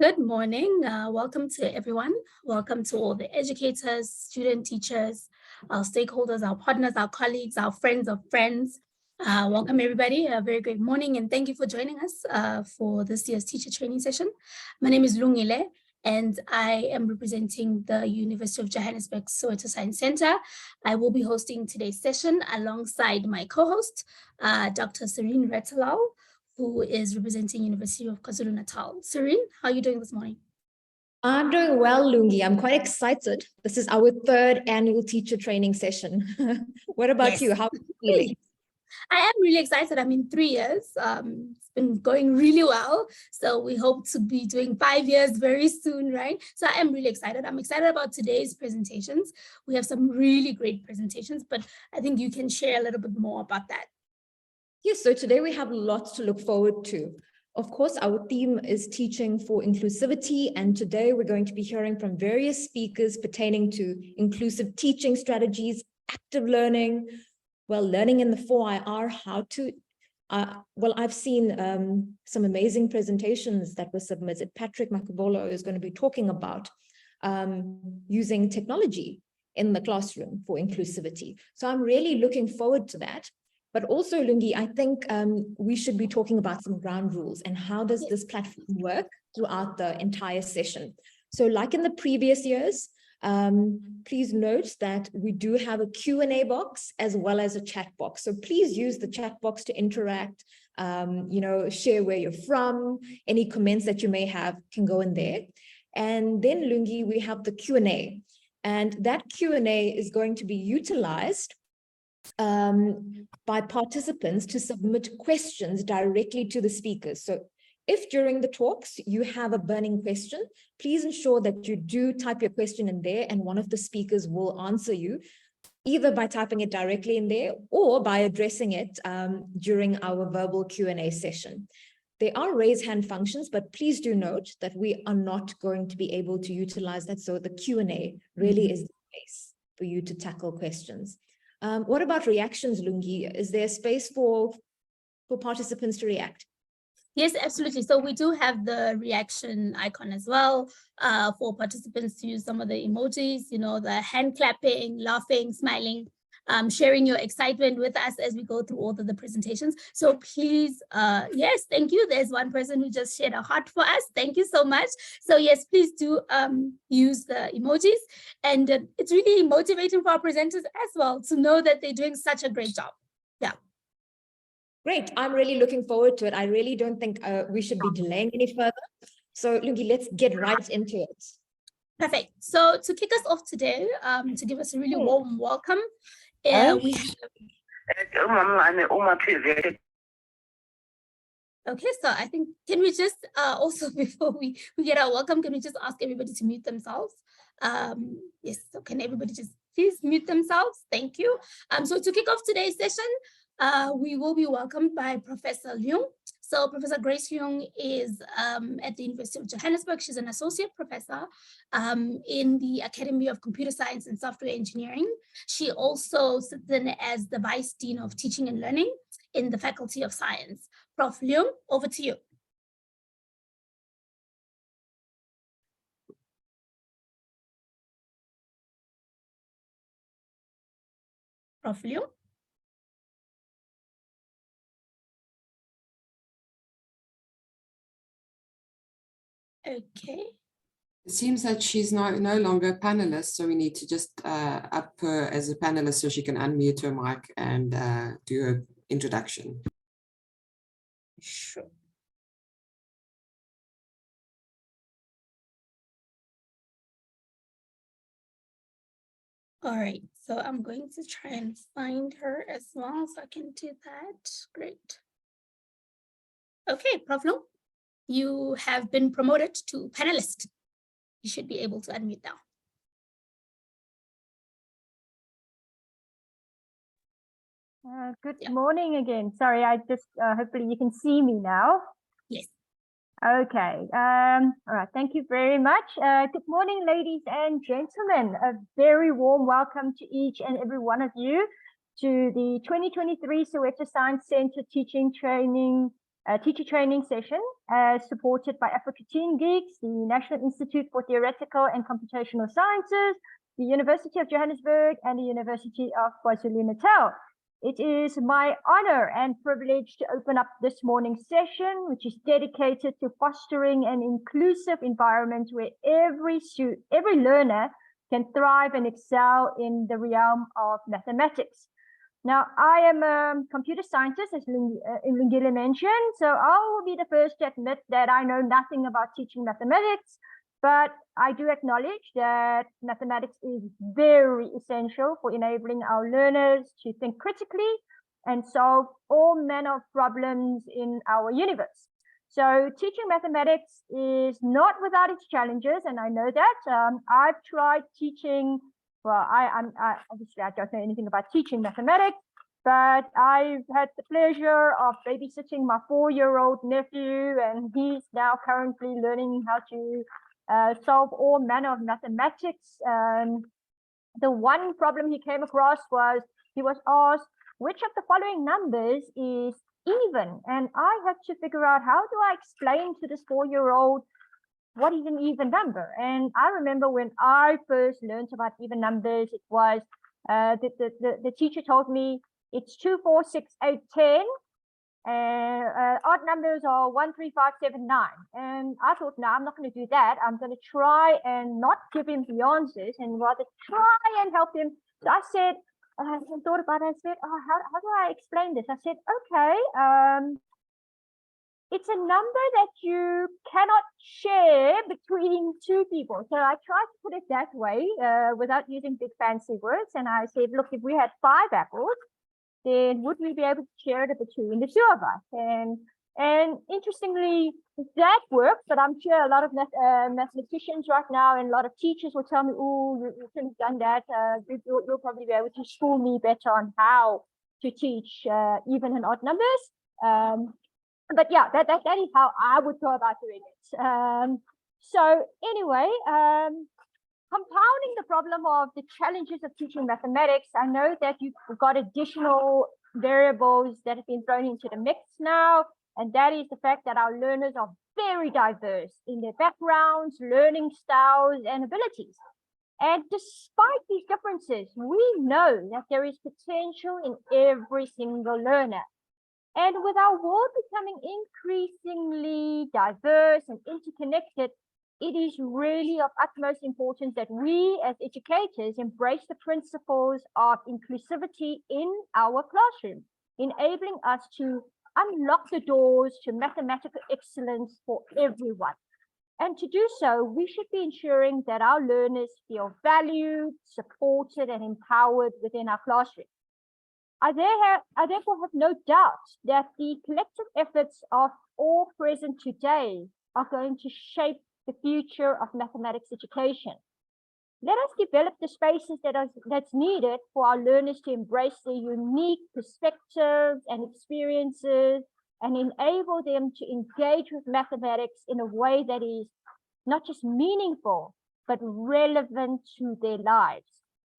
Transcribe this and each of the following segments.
Good morning. Welcome to everyone. Welcome to all the educators, student teachers, our stakeholders, our partners, our colleagues, our friends of friends. Welcome everybody. A very great morning and thank you for joining us for this year's teacher training session. My name is Lungile and I am representing the University of Johannesburg Soweto Science Centre. I will be hosting today's session alongside my co-host, Dr. Cerene Rathilal, who is representing University of KwaZulu-Natal. Cerene, how are you doing this morning? I'm doing well, Lungi. I'm quite excited. This is our third annual teacher training session. What about you? How are you feeling? I am really excited. I'm in 3 years. It's been going really well. So we hope to be doing 5 years very soon, right? So I am really excited. I'm excited about today's presentations. We have some really great presentations, but I think you can share a little bit more about that. Yes, so today we have lots to look forward to. Of course, our theme is teaching for inclusivity, and today we're going to be hearing from various speakers pertaining to inclusive teaching strategies, active learning, learning in the 4IR, how to, I've seen some amazing presentations that were submitted. Patrick Makabolo is going to be talking about using technology in the classroom for inclusivity. So I'm really looking forward to that. But also, Lungi, I think we should be talking about some ground rules and how does this platform work throughout the entire session. So like in the previous years, please note that we do have a Q&A box as well as a chat box. So please use the chat box to interact, share where you're from, any comments that you may have can go in there. And then, Lungi, we have the Q&A. And that Q&A is going to be utilized by participants to submit questions directly to the speakers. So if during the talks you have a burning question, please ensure that you do type your question in there and one of the speakers will answer you either by typing it directly in there or by addressing it during our verbal Q&A session. There are raise hand functions, but please do note that we are not going to be able to utilize that. So the Q&A really is the place for you to tackle questions. What about reactions, Lungi? Is there space for participants to react? Yes, absolutely. So we do have the reaction icon as well for participants to use some of the emojis, the hand clapping, laughing, smiling, sharing your excitement with us as we go through all of the presentations. So please, yes, thank you. There's one person who just shared a heart for us. Thank you so much. So yes, please do use the emojis. And it's really motivating for our presenters as well to know that they're doing such a great job. Yeah. Great. I'm really looking forward to it. I really don't think we should be delaying any further. So Lungi, let's get right into it. Perfect. So to kick us off today, to give us a really warm welcome, we have... Okay, so I think, can we just also, before we get our welcome, can we just ask everybody to mute themselves? Yes, so can everybody just please mute themselves? Thank you. So to kick off today's session, we will be welcomed by Professor Leung. So Professor Grace Leung is at the University of Johannesburg. She's an associate professor in the Academy of Computer Science and Software Engineering. She also sits in as the Vice Dean of Teaching and Learning in the Faculty of Science. Prof. Leung, over to you. Prof. Leung. Okay. It seems that she's no longer a panelist, so we need to just up her as a panelist so she can unmute her mic and do her introduction. Sure. All right, so I'm going to try and find her as well, so I can do that. Great. Okay, Prof. Leung, you have been promoted to panelist. You should be able to unmute now. Good morning again. Sorry, I just, hopefully you can see me now. Yes. Okay. All right. Thank you very much. Good morning, ladies and gentlemen. A very warm welcome to each and every one of you to the 2023 Soweto Science Centre Teaching Training teacher training session supported by Africa Teen Geeks, the National Institute for Theoretical and Computational Sciences, the University of Johannesburg, and the University of KwaZulu-Natal. It is my honor and privilege to open up this morning's session, which is dedicated to fostering an inclusive environment where every learner can thrive and excel in the realm of mathematics. Now, I am a computer scientist, as Lungile mentioned, so I will be the first to admit that I know nothing about teaching mathematics, but I do acknowledge that mathematics is very essential for enabling our learners to think critically and solve all manner of problems in our universe. So teaching mathematics is not without its challenges, and I know that. I've tried teaching, well, obviously I don't know anything about teaching mathematics, but I've had the pleasure of babysitting my 4-year-old nephew, and he's now currently learning how to solve all manner of mathematics. The one problem he came across was he was asked, which of the following numbers is even? And I had to figure out, how do I explain to this 4-year-old what is an even number? And I remember when I first learned about even numbers, it was the teacher told me it's 2, 4, 6, 8, 10. Odd numbers are 1, 3, 5, 7, 9. And I thought, no, I'm not going to do that. I'm going to try and not give him the answers and rather try and help him. So I said, I thought about it. I said, oh, how do I explain this? I said, okay, it's a number that you cannot share between two people. So I tried to put it that way without using big fancy words. And I said, look, if we had 5 apples, then would we be able to share it between the 2 of us? And interestingly, that worked, but I'm sure a lot of mathematicians right now and a lot of teachers will tell me, oh, you shouldn't have done that. You'll probably be able to school me better on how to teach even and odd numbers. But yeah, that is how I would go about doing it. So anyway, compounding the problem of the challenges of teaching mathematics, I know that you've got additional variables that have been thrown into the mix now, and that is the fact that our learners are very diverse in their backgrounds, learning styles, and abilities. And despite these differences, we know that there is potential in every single learner. And with our world becoming increasingly diverse and interconnected, it is really of utmost importance that we as educators embrace the principles of inclusivity in our classroom, enabling us to unlock the doors to mathematical excellence for everyone. And to do so, we should be ensuring that our learners feel valued, supported, and empowered within our classroom. I therefore have no doubt that the collective efforts of all present today are going to shape the future of mathematics education. Let us develop the spaces that's needed for our learners to embrace their unique perspectives and experiences and enable them to engage with mathematics in a way that is not just meaningful, but relevant to their lives.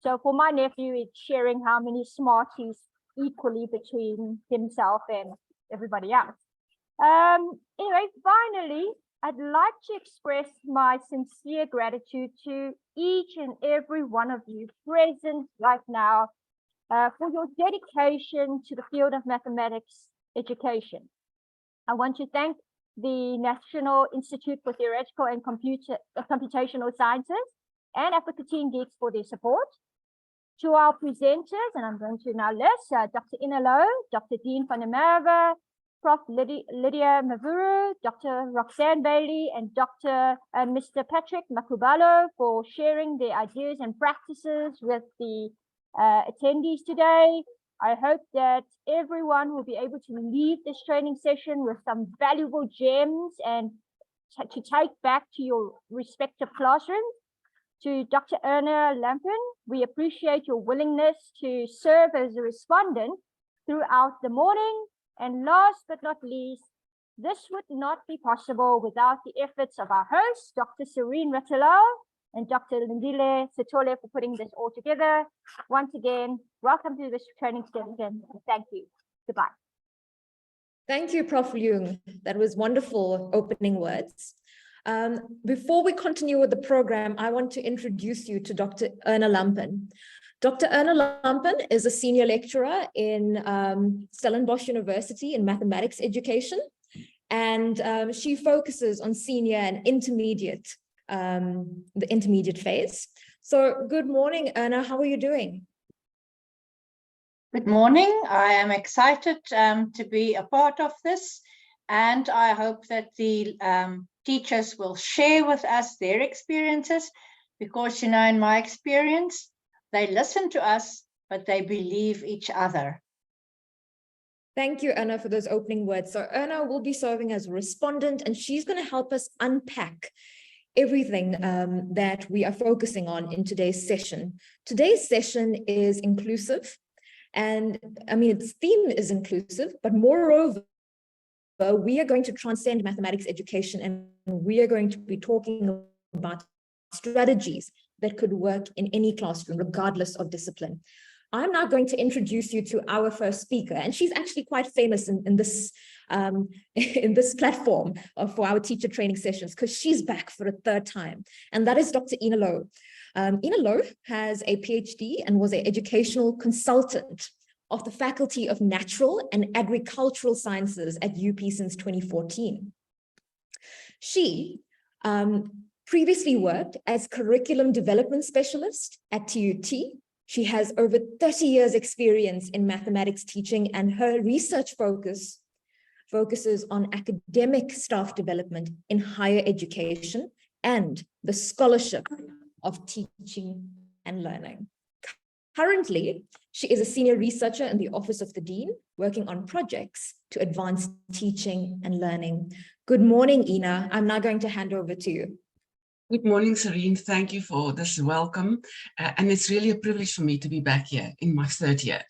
So for my nephew, it's sharing how many Smarties equally between himself and everybody else. Anyway, finally, I'd like to express my sincere gratitude to each and every one of you present right now for your dedication to the field of mathematics education. I want to thank the National Institute for Theoretical and Computational Sciences and Africa Teen Geeks for their support. To our presenters, and I'm going to now list Dr. Inelo, Dr. Dean van der Merwe, Prof. Lydia Mavuru, Dr. Roxanne Bailey, and Dr. Mr. Patrick Makubalo for sharing their ideas and practices with the attendees today. I hope that everyone will be able to leave this training session with some valuable gems and to take back to your respective classrooms. To Dr. Erna Lampen, we appreciate your willingness to serve as a respondent throughout the morning. And last but not least, this would not be possible without the efforts of our hosts, Dr. Cerene Rathilal and Dr. Lungile Sitole, for putting this all together. Once again, welcome to this training session. Thank you. Goodbye. Thank you, Prof. Leung. That was wonderful opening words. Before we continue with the program, I want to introduce you to Dr. Erna Lampen. Dr. Erna Lampen is a senior lecturer in Stellenbosch University in mathematics education, and she focuses on senior and intermediate, the intermediate phase. So good morning, Erna, how are you doing? Good morning. I am excited to be a part of this, and I hope that the teachers will share with us their experiences, because, you know, in my experience, they listen to us, but they believe each other. Thank you, Erna, for those opening words. So Erna will be serving as a respondent, and she's going to help us unpack everything that we are focusing on in today's session. Today's session is inclusive. And I mean, its theme is inclusive, but moreover, we are going to transcend mathematics education, and we are going to be talking about strategies that could work in any classroom, regardless of discipline. I'm now going to introduce you to our first speaker, and she's actually quite famous in this platform for our teacher training sessions, because she's back for a third time, and that is Dr. Ina Low. Ina Low has a PhD and was an educational consultant of the Faculty of Natural and Agricultural Sciences at UP since 2014. She previously worked as curriculum development specialist at TUT. She has over 30 years experience in mathematics teaching, and her research focuses on academic staff development in higher education and the scholarship of teaching and learning. Currently, she is a senior researcher in the Office of the Dean, working on projects to advance teaching and learning. Good morning, Ina. I'm now going to hand over to you. Good morning, Cerene. Thank you for this welcome. And it's really a privilege for me to be back here in my third year.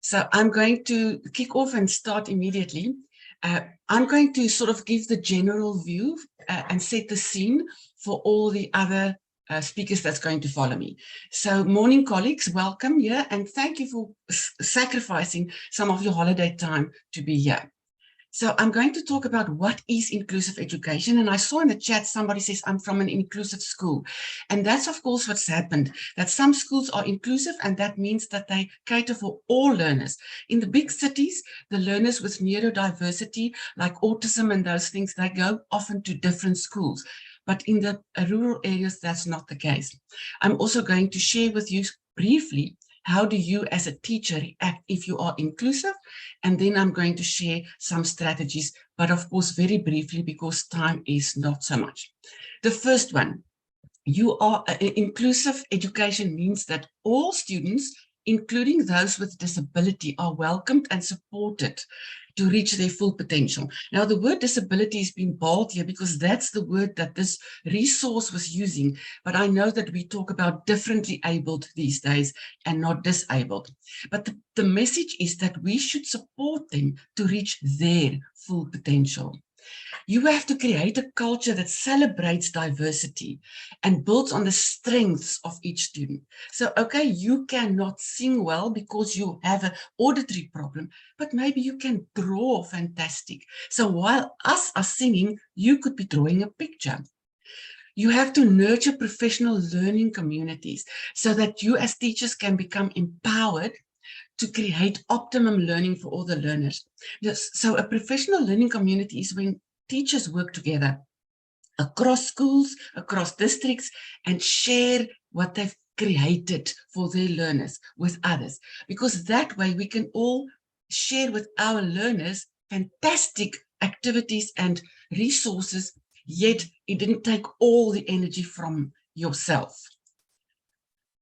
So I'm going to kick off and start immediately. I'm going to sort of give the general view and set the scene for all the other speakers that's going to follow me. So morning, colleagues, welcome here, and thank you for sacrificing some of your holiday time to be here. So I'm going to talk about what is inclusive education. And I saw in the chat, somebody says, I'm from an inclusive school. And that's, of course, what's happened, that some schools are inclusive, and that means that they cater for all learners. In the big cities, the learners with neurodiversity, like autism and those things, they go often to different schools. But in the rural areas, that's not the case. I'm also going to share with you briefly, how do you as a teacher react if you are inclusive? And then I'm going to share some strategies, but of course, very briefly, because time is not so much. The first one, inclusive education means that all students, including those with disability, are welcomed and supported to reach their full potential. Now, the word disability has been bold here because that's the word that this resource was using, but I know that we talk about differently abled these days and not disabled. But the message is that we should support them to reach their full potential. You have to create a culture that celebrates diversity and builds on the strengths of each student. So, okay, you cannot sing well because you have an auditory problem, but maybe you can draw fantastic. So while us are singing, you could be drawing a picture. You have to nurture professional learning communities so that you as teachers can become empowered to create optimum learning for all the learners. So a professional learning community is when teachers work together across schools, across districts, and share what they've created for their learners with others. Because that way we can all share with our learners fantastic activities and resources, yet it didn't take all the energy from yourself.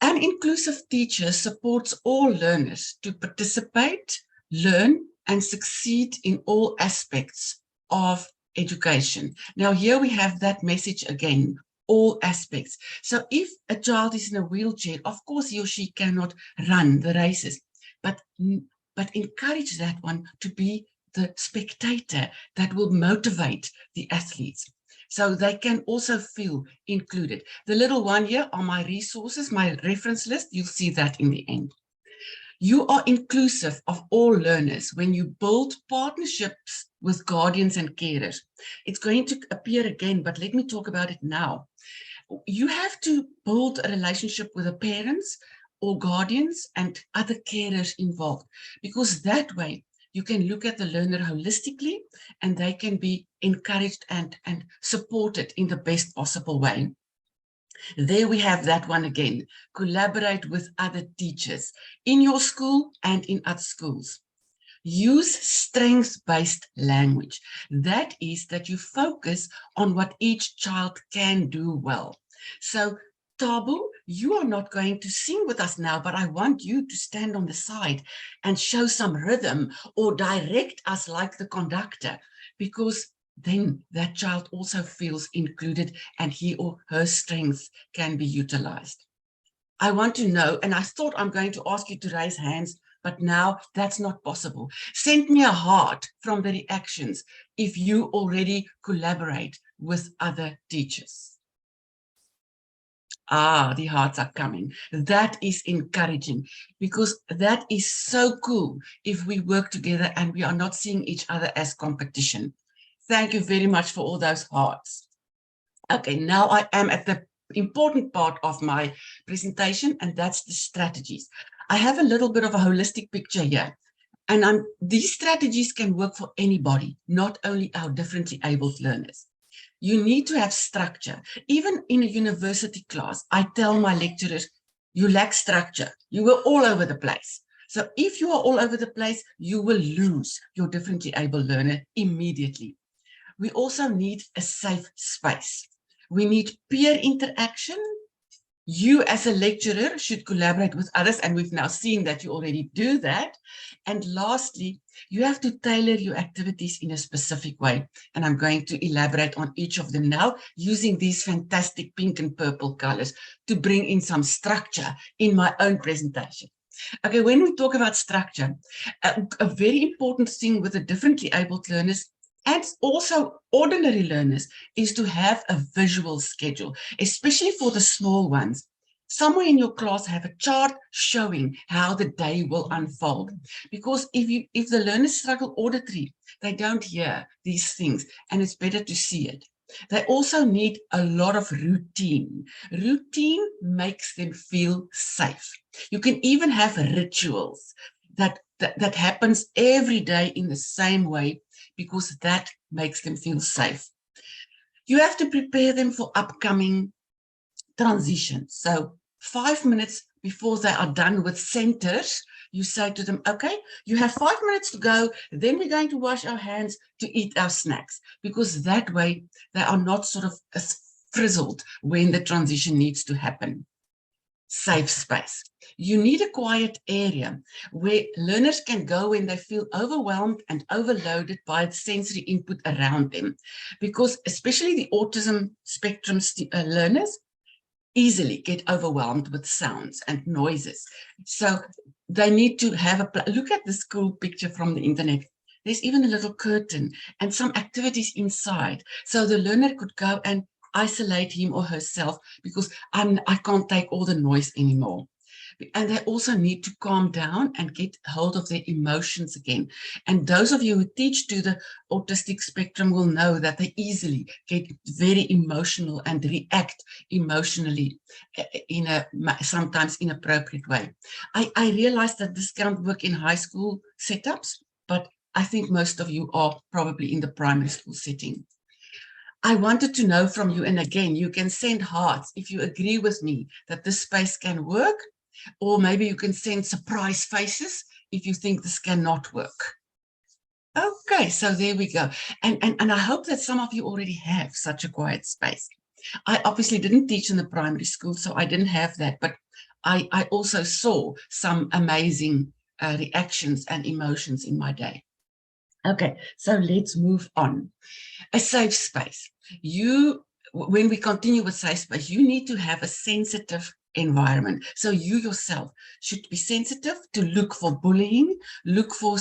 An inclusive teacher supports all learners to participate, learn, and succeed in all aspects of education. Now, here we have that message again, all aspects. So if a child is in a wheelchair, of course he or she cannot run the races, but encourage that one to be the spectator that will motivate the athletes, so they can also feel included. The little one here are my resources, my reference list. You'll see that in the end. You are inclusive of all learners when you build partnerships with guardians and carers. It's going to appear again, but let me talk about it now. You have to build a relationship with the parents or guardians and other carers involved, because that way you can look at the learner holistically and they can be encouraged and supported in the best possible way. There we have that one again. Collaborate with other teachers in your school and in other schools. Use strengths-based language. That is that you focus on what each child can do well. So, Tabu, you are not going to sing with us now, but I want you to stand on the side and show some rhythm or direct us like the conductor, because then that child also feels included and he or her strengths can be utilized. I want to know, and I thought I'm going to ask you to raise hands, but now that's not possible. Send me a heart from the reactions if you already collaborate with other teachers. Ah, the hearts are coming. That is encouraging, because that is so cool if we work together and we are not seeing each other as competition. Thank you very much for all those hearts. Okay, now I am at the important part of my presentation, and that's the strategies. I have a little bit of a holistic picture here, and these strategies can work for anybody, not only our differently abled learners. You need to have structure. Even in a university class, I tell my lecturers, you lack structure. You were all over the place. So if you are all over the place, you will lose your differently abled learner immediately. We also need a safe space. We need peer interaction. You as a lecturer should collaborate with others, and we've now seen that you already do that. And lastly, you have to tailor your activities in a specific way. And I'm going to elaborate on each of them now using these fantastic pink and purple colors to bring in some structure in my own presentation. Okay, when we talk about structure, a very important thing with the differently abled learners and also ordinary learners is to have a visual schedule, especially for the small ones. Somewhere in your class have a chart showing how the day will unfold. Because if the learners struggle auditory, they don't hear these things, and it's better to see it. They also need a lot of routine. Routine makes them feel safe. You can even have rituals that happens every day in the same way, because that makes them feel safe. You have to prepare them for upcoming transitions. So 5 minutes before they are done with centers, you say to them, okay, you have 5 minutes to go, then we're going to wash our hands to eat our snacks, because that way they are not sort of frizzled when the transition needs to happen. Safe space. You need a quiet area where learners can go when they feel overwhelmed and overloaded by the sensory input around them, because especially the autism spectrum learners easily get overwhelmed with sounds and noises. So they need to have look at this cool picture from the internet. There's even a little curtain and some activities inside, so the learner could go and isolate him or herself, because I can't take all the noise anymore. And they also need to calm down and get hold of their emotions again. And those of you who teach to the autistic spectrum will know that they easily get very emotional and react emotionally in a sometimes inappropriate way. I realize that this can't work in high school setups, but I think most of you are probably in the primary school setting. I wanted to know from you, and again, you can send hearts if you agree with me that this space can work, or maybe you can send surprise faces if you think this cannot work. Okay, so there we go. And I hope that some of you already have such a quiet space. I obviously didn't teach in the primary school, so I didn't have that, but I also saw some amazing reactions and emotions in my day. Okay, so let's move on. A safe space. When we continue with safe space, you need to have a sensitive environment. So you yourself should be sensitive to look for bullying, look for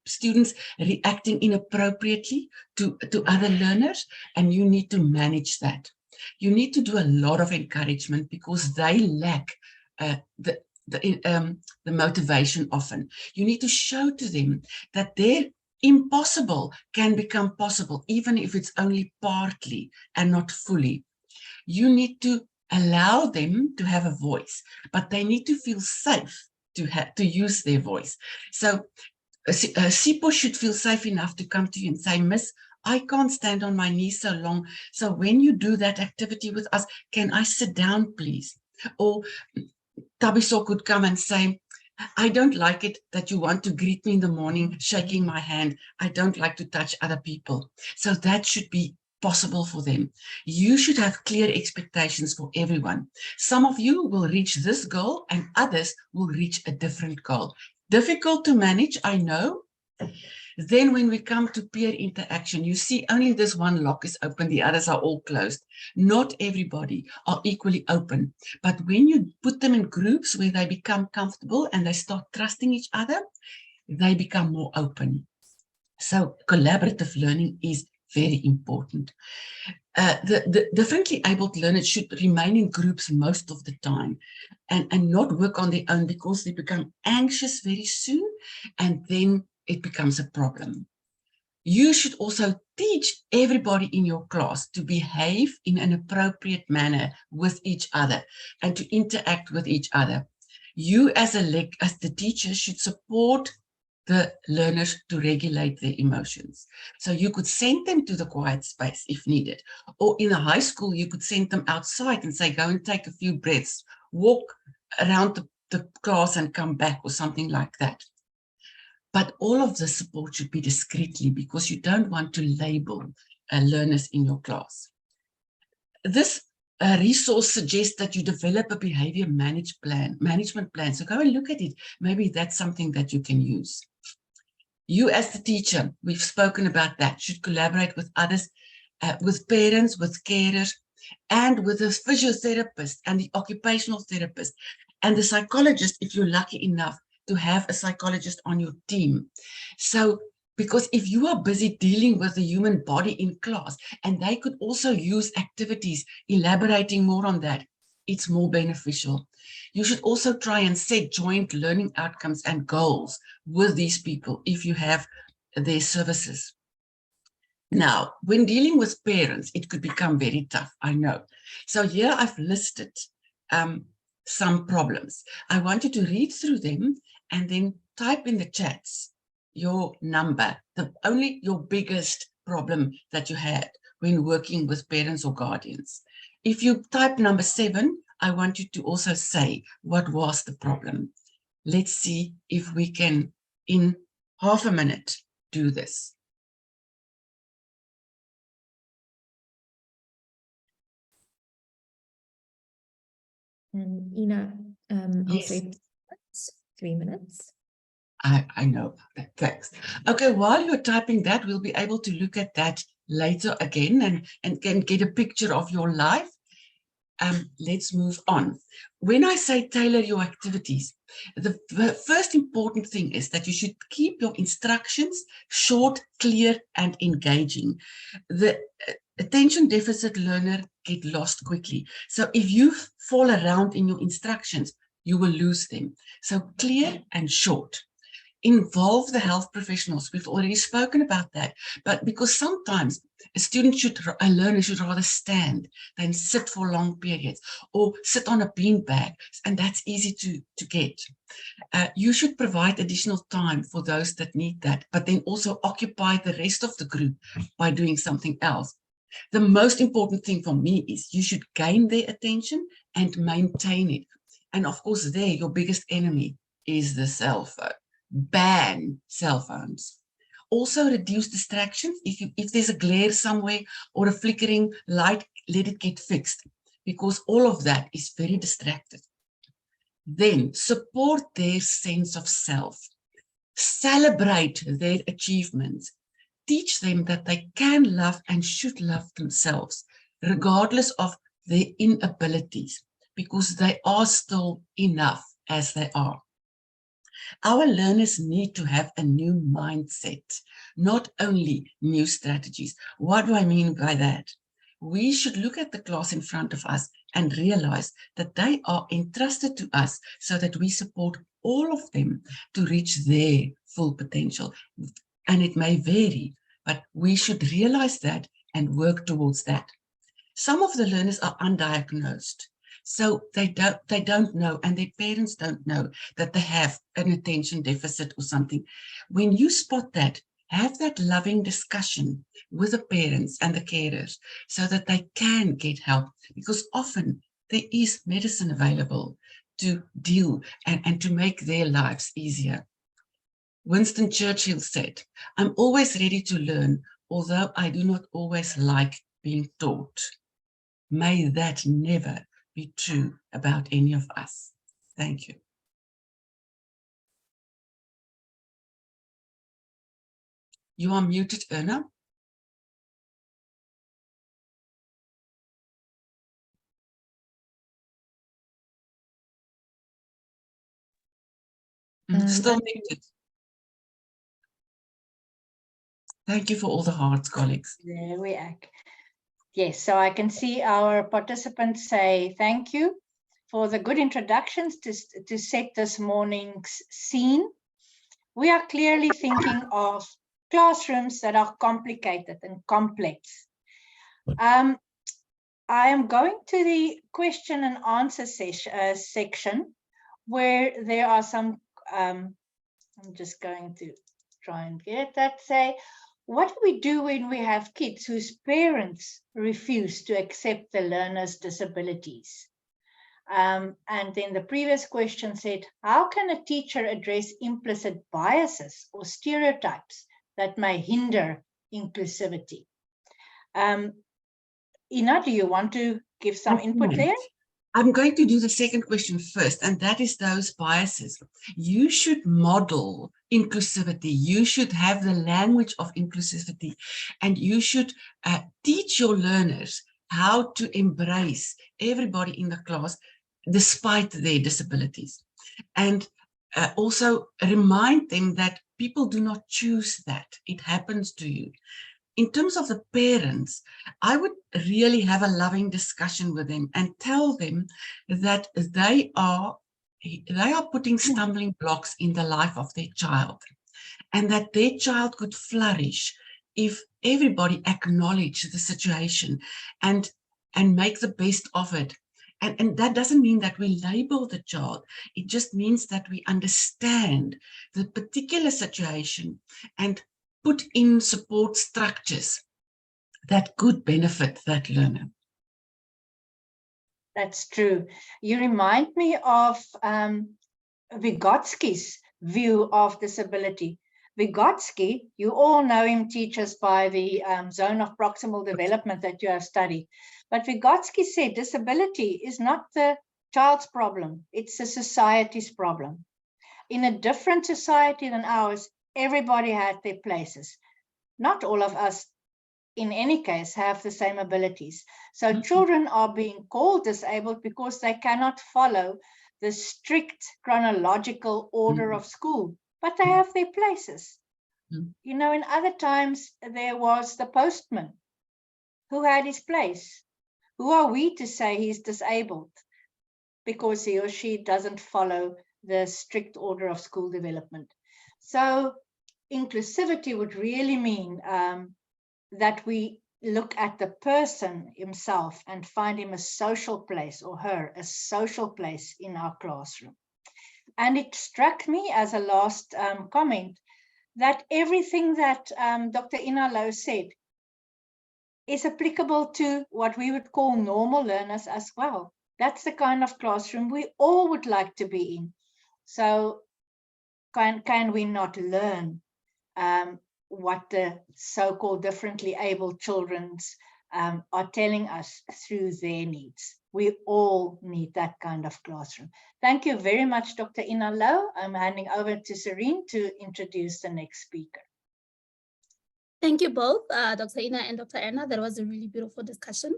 students reacting inappropriately to other learners, and you need to manage that. You need to do a lot of encouragement, because they lack the motivation often. You need to show to them that their impossible can become possible, even if it's only partly and not fully. You need to allow them to have a voice, but they need to feel safe to use their voice. So SIPO should feel safe enough to come to you and say, Miss, I can't stand on my knees so long. So when you do that activity with us, can I sit down, please? Or Tabiso could come and say, I don't like it that you want to greet me in the morning, shaking my hand. I don't like to touch other people. So that should be possible for them. You should have clear expectations for everyone. Some of you will reach this goal and others will reach a different goal. Difficult to manage, I know. Then when we come to peer interaction, you see only this one lock is open, the others are all closed. Not everybody are equally open. But when you put them in groups where they become comfortable and they start trusting each other, they become more open. So collaborative learning is very important. The differently abled learners should remain in groups most of the time and not work on their own, because they become anxious very soon and then it becomes a problem. You should also teach everybody in your class to behave in an appropriate manner with each other and to interact with each other. You as the teacher should support the learners to regulate their emotions. So you could send them to the quiet space if needed, or in a high school, you could send them outside and say, go and take a few breaths, walk around the class and come back, or something like that. But all of the support should be discreetly, because you don't want to label learners in your class. This resource suggests that you develop a behavior management plan. So go and look at it. Maybe that's something that you can use. You as the teacher, we've spoken about that, should collaborate with others, with parents, with carers, and with the physiotherapist and the occupational therapist and the psychologist, if you're lucky enough to have a psychologist on your team. So, because if you are busy dealing with the human body in class, and they could also use activities elaborating more on that, it's more beneficial. You should also try and set joint learning outcomes and goals with these people if you have their services. Now, when dealing with parents, it could become very tough, I know. So here I've listed some problems. I want you to read through them and then type in the chats your number, only your biggest problem that you had when working with parents or guardians. If you type number 7, I want you to also say what was the problem. Let's see if we can, in half a minute, do this. Ina, I'll Yes. say 3 minutes. I know that. Thanks. Okay, while you're typing that, we'll be able to look at that later again and can get a picture of your life. Let's move on. When I say tailor your activities, the first important thing is that you should keep your instructions short, clear, and engaging. The attention deficit learner get lost quickly. So if you fall around in your instructions, you will lose them. So clear and short. Involve the health professionals. We've already spoken about that, but because sometimes a learner should rather stand than sit for long periods or sit on a beanbag, and that's easy to get. You should provide additional time for those that need that, but then also occupy the rest of the group by doing something else. The most important thing for me is you should gain their attention and maintain it. And of course, there, your biggest enemy is the cell phone. Ban cell phones. Also reduce distractions. If there's a glare somewhere or a flickering light, let it get fixed, because all of that is very distracted. Then support their sense of self. Celebrate their achievements. Teach them that they can love and should love themselves, regardless of their inabilities, because they are still enough as they are. Our learners need to have a new mindset, not only new strategies. What do I mean by that? we should look at the class in front of us and realize that they are entrusted to us so that we support all of them to reach their full potential. And it may vary, but we should realize that and work towards that. Some of the learners are undiagnosed, so they don't know, and their parents don't know that they have an attention deficit or something. When you spot that, have that loving discussion with the parents and the carers so that they can get help, because often there is medicine available to deal and to make their lives easier. Winston Churchill said, "I'm always ready to learn, although I do not always like being taught." May that never be true about any of us. Thank you. You are muted, Erna. Still muted. Thank you for all the hearts, colleagues. There we are. Yes, so I can see our participants say thank you for the good introductions to set this morning's scene. We are clearly thinking of classrooms that are complicated and complex. I am going to the question and answer section where there are some, I'm just going to try and get that, say, what do we do when we have kids whose parents refuse to accept the learner's disabilities? And then the previous question said, how can a teacher address implicit biases or stereotypes that may hinder inclusivity? Ina, do you want to give some input there? I'm going to do the second question first, and that is those biases. You should model inclusivity. You should have the language of inclusivity, and you should teach your learners how to embrace everybody in the class despite their disabilities. And also remind them that people do not choose that. It happens to you. In terms of the parents, I would really have a loving discussion with them and tell them that they are putting stumbling blocks in the life of their child, and that their child could flourish if everybody acknowledged the situation and make the best of it. And that doesn't mean that we label the child. It just means that we understand the particular situation and put in support structures that could benefit that learner. That's true. You remind me of Vygotsky's view of disability. Vygotsky, you all know him, teachers, by the zone of proximal development that you have studied. But Vygotsky said disability is not the child's problem, it's a society's problem. In a different society than ours, everybody had their places. Not all of us, in any case, have the same abilities. So children are being called disabled because they cannot follow the strict chronological order of school, but they have their places. You know, in other times, there was the postman who had his place. Who are we to say he's disabled because he or she doesn't follow the strict order of school development? So inclusivity would really mean that we look at the person himself and find him a social place, or her a social place in our classroom. And it struck me as a last comment that everything that Dr. Ina Louw said is applicable to what we would call normal learners as well. That's the kind of classroom we all would like to be in. So can we not learn what the so-called differently abled children are telling us through their needs? We all need that kind of classroom. Thank you very much, Dr. Ina Louw. I'm handing over to Cerene to introduce the next speaker. Thank you both, Dr. Ina and Dr. Erna. That was a really beautiful discussion.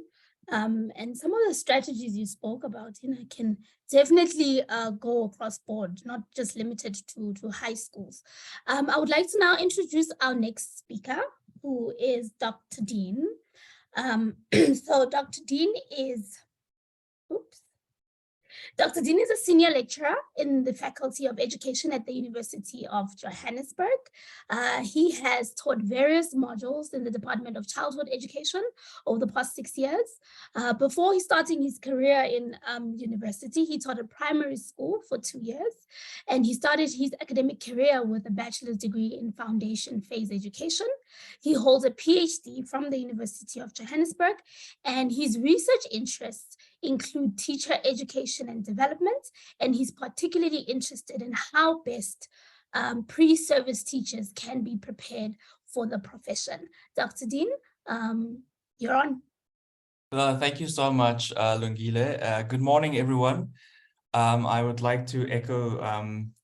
And some of the strategies you spoke about, can definitely go across board, not just limited to high schools. I would like to now introduce our next speaker, who is Dr. Dean. So Dr. Dean is a senior lecturer in the Faculty of Education at the University of Johannesburg. He has taught various modules in the Department of Childhood Education over the past 6 years. Before he starting his career in university, he taught at primary school for 2 years, and he started his academic career with a bachelor's degree in foundation phase education. He holds a PhD from the University of Johannesburg, and his research interests include teacher education and development, and he's particularly interested in how best pre-service teachers can be prepared for the profession. Dr. Dean, you're on. Thank you so much, Lungile. Good morning, everyone. I would like to echo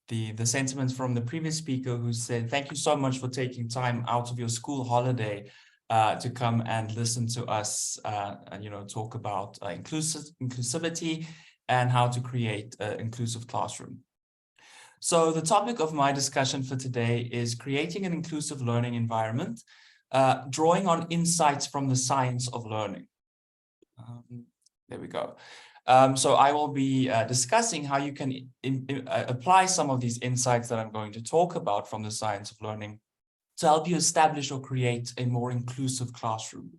the sentiments from the previous speaker who said, thank you so much for taking time out of your school holiday to come and listen to us, and talk about inclusivity and how to create an inclusive classroom. So the topic of my discussion for today is creating an inclusive learning environment, drawing on insights from the science of learning. There we go. So I will be discussing how you can apply some of these insights that I'm going to talk about from the science of learning to help you establish or create a more inclusive classroom.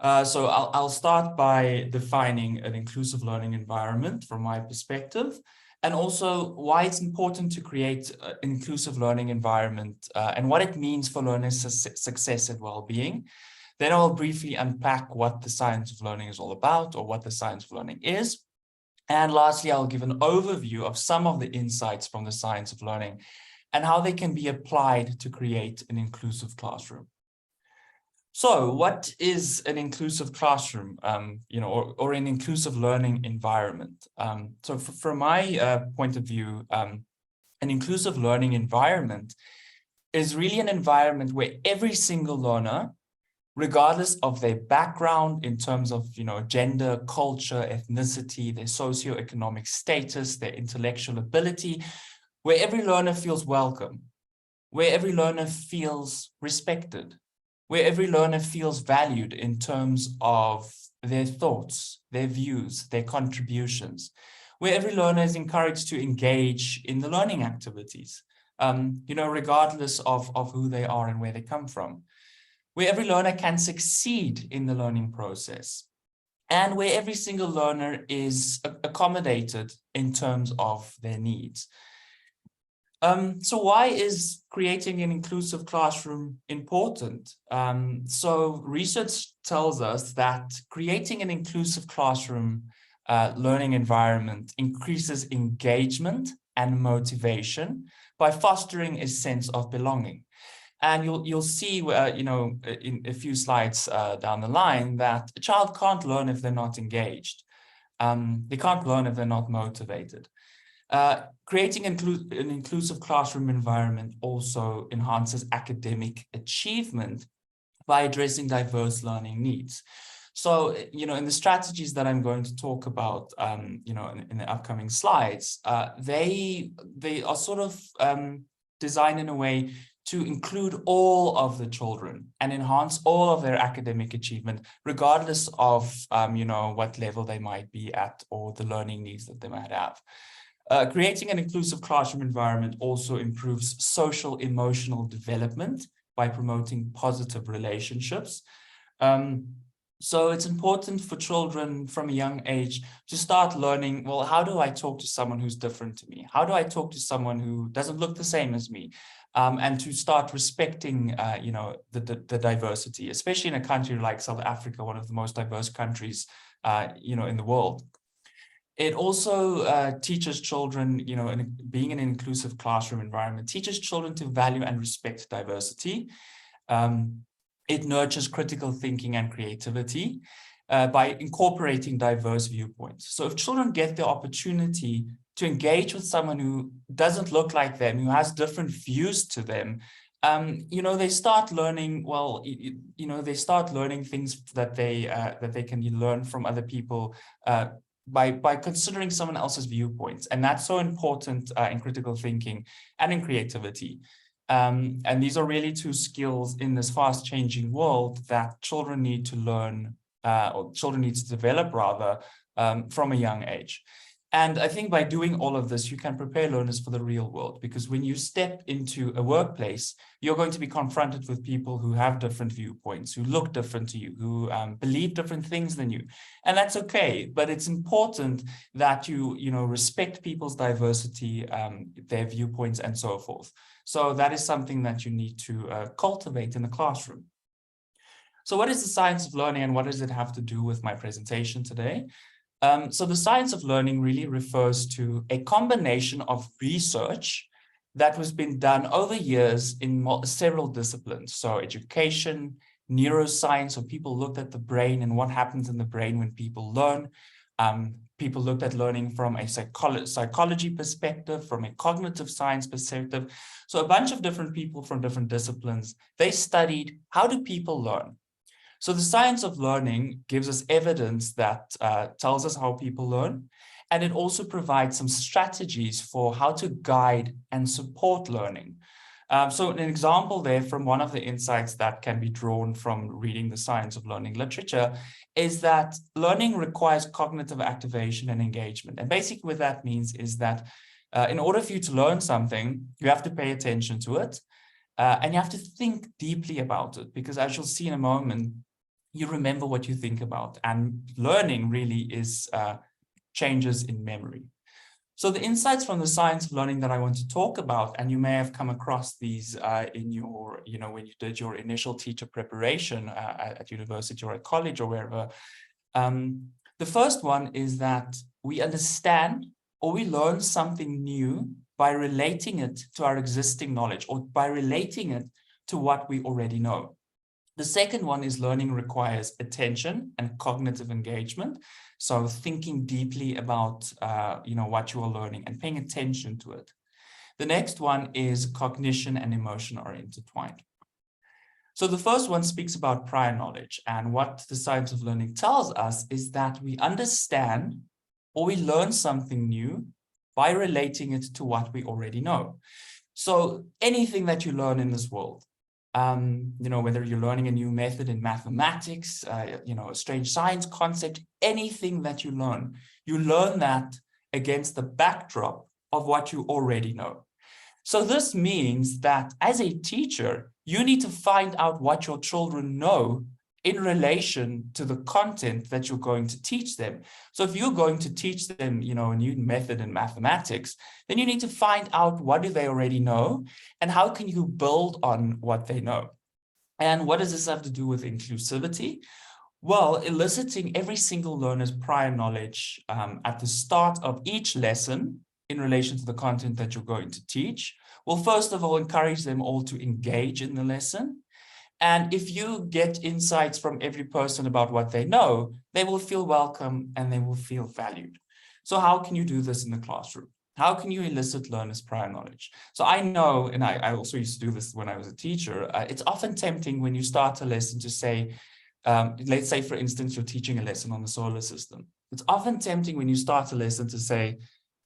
So I'll start by defining an inclusive learning environment from my perspective, and also why it's important to create an inclusive learning environment and what it means for learners' success and well-being. Then I'll briefly unpack what the science of learning is all about, or what the science of learning is. And lastly, I'll give an overview of some of the insights from the science of learning and how they can be applied to create an inclusive classroom. So what is an inclusive classroom, or an inclusive learning environment? So from my point of view, an inclusive learning environment is really an environment where every single learner, regardless of their background in terms of, gender, culture, ethnicity, their socioeconomic status, their intellectual ability, where every learner feels welcome, where every learner feels respected, where every learner feels valued in terms of their thoughts, their views, their contributions, where every learner is encouraged to engage in the learning activities, regardless of who they are and where they come from, where every learner can succeed in the learning process, and where every single learner is accommodated in terms of their needs. So why is creating an inclusive classroom important? So research tells us that creating an inclusive classroom learning environment increases engagement and motivation by fostering a sense of belonging. And you'll see, in a few slides down the line, that a child can't learn if they're not engaged. They can't learn if they're not motivated. Creating an inclusive classroom environment also enhances academic achievement by addressing diverse learning needs. So, in the strategies that I'm going to talk about, in the upcoming slides, they are sort of designed in a way to include all of the children and enhance all of their academic achievement, regardless of, what level they might be at or the learning needs that they might have. Creating an inclusive classroom environment also improves social emotional development by promoting positive relationships. So it's important for children from a young age to start learning, well, how do I talk to someone who's different to me? How do I talk to someone who doesn't look the same as me? And to start respecting, the diversity, especially in a country like South Africa, one of the most diverse countries, in the world. It also teaches children, being in an inclusive classroom environment, teaches children to value and respect diversity. It nurtures critical thinking and creativity by incorporating diverse viewpoints. So if children get the opportunity to engage with someone who doesn't look like them, who has different views to them, they start learning, they start learning things that they can learn from other people by considering someone else's viewpoints. And that's so important in critical thinking and in creativity. And these are really two skills in this fast changing world that children need to learn, or children need to develop rather, from a young age. And I think by doing all of this, you can prepare learners for the real world, because when you step into a workplace, you're going to be confronted with people who have different viewpoints, who look different to you, who believe different things than you. And that's okay, but it's important that you respect people's diversity, their viewpoints, and so forth. So that is something that you need to cultivate in the classroom. So what is the science of learning, and what does it have to do with my presentation today? So the science of learning really refers to a combination of research that was been done over years in several disciplines. So education, neuroscience, so people looked at the brain and what happens in the brain when people learn. People looked at learning from a psychology perspective, from a cognitive science perspective. So a bunch of different people from different disciplines, they studied how do people learn. So the science of learning gives us evidence that tells us how people learn, and it also provides some strategies for how to guide and support learning. So an example there from one of the insights that can be drawn from reading the science of learning literature is that learning requires cognitive activation and engagement. And basically what that means is that in order for you to learn something, you have to pay attention to it, and you have to think deeply about it, because as you'll see in a moment, you remember what you think about, and learning really is changes in memory. So the insights from the science of learning that I want to talk about, and you may have come across these in your, when you did your initial teacher preparation at university or at college or wherever. The first one is that we understand or we learn something new by relating it to our existing knowledge, or by relating it to what we already know. The second one is learning requires attention and cognitive engagement. So thinking deeply about, what you are learning and paying attention to it. The next one is cognition and emotion are intertwined. So the first one speaks about prior knowledge, and what the science of learning tells us is that we understand or we learn something new by relating it to what we already know. So anything that you learn in this world, whether you're learning a new method in mathematics, a strange science concept, anything that you learn that against the backdrop of what you already know. So this means that as a teacher, you need to find out what your children know in relation to the content that you're going to teach them. So if you're going to teach them, a new method in mathematics, then you need to find out what do they already know and how can you build on what they know. And what does this have to do with inclusivity? Well, eliciting every single learner's prior knowledge at the start of each lesson in relation to the content that you're going to teach will first of all encourage them all to engage in the lesson. And if you get insights from every person about what they know, they will feel welcome and they will feel valued. So how can you do this in the classroom? How can you elicit learners' prior knowledge? So I know, and I also used to do this when I was a teacher, it's often tempting when you start a lesson to say, let's say, for instance, you're teaching a lesson on the solar system. It's often tempting when you start a lesson to say,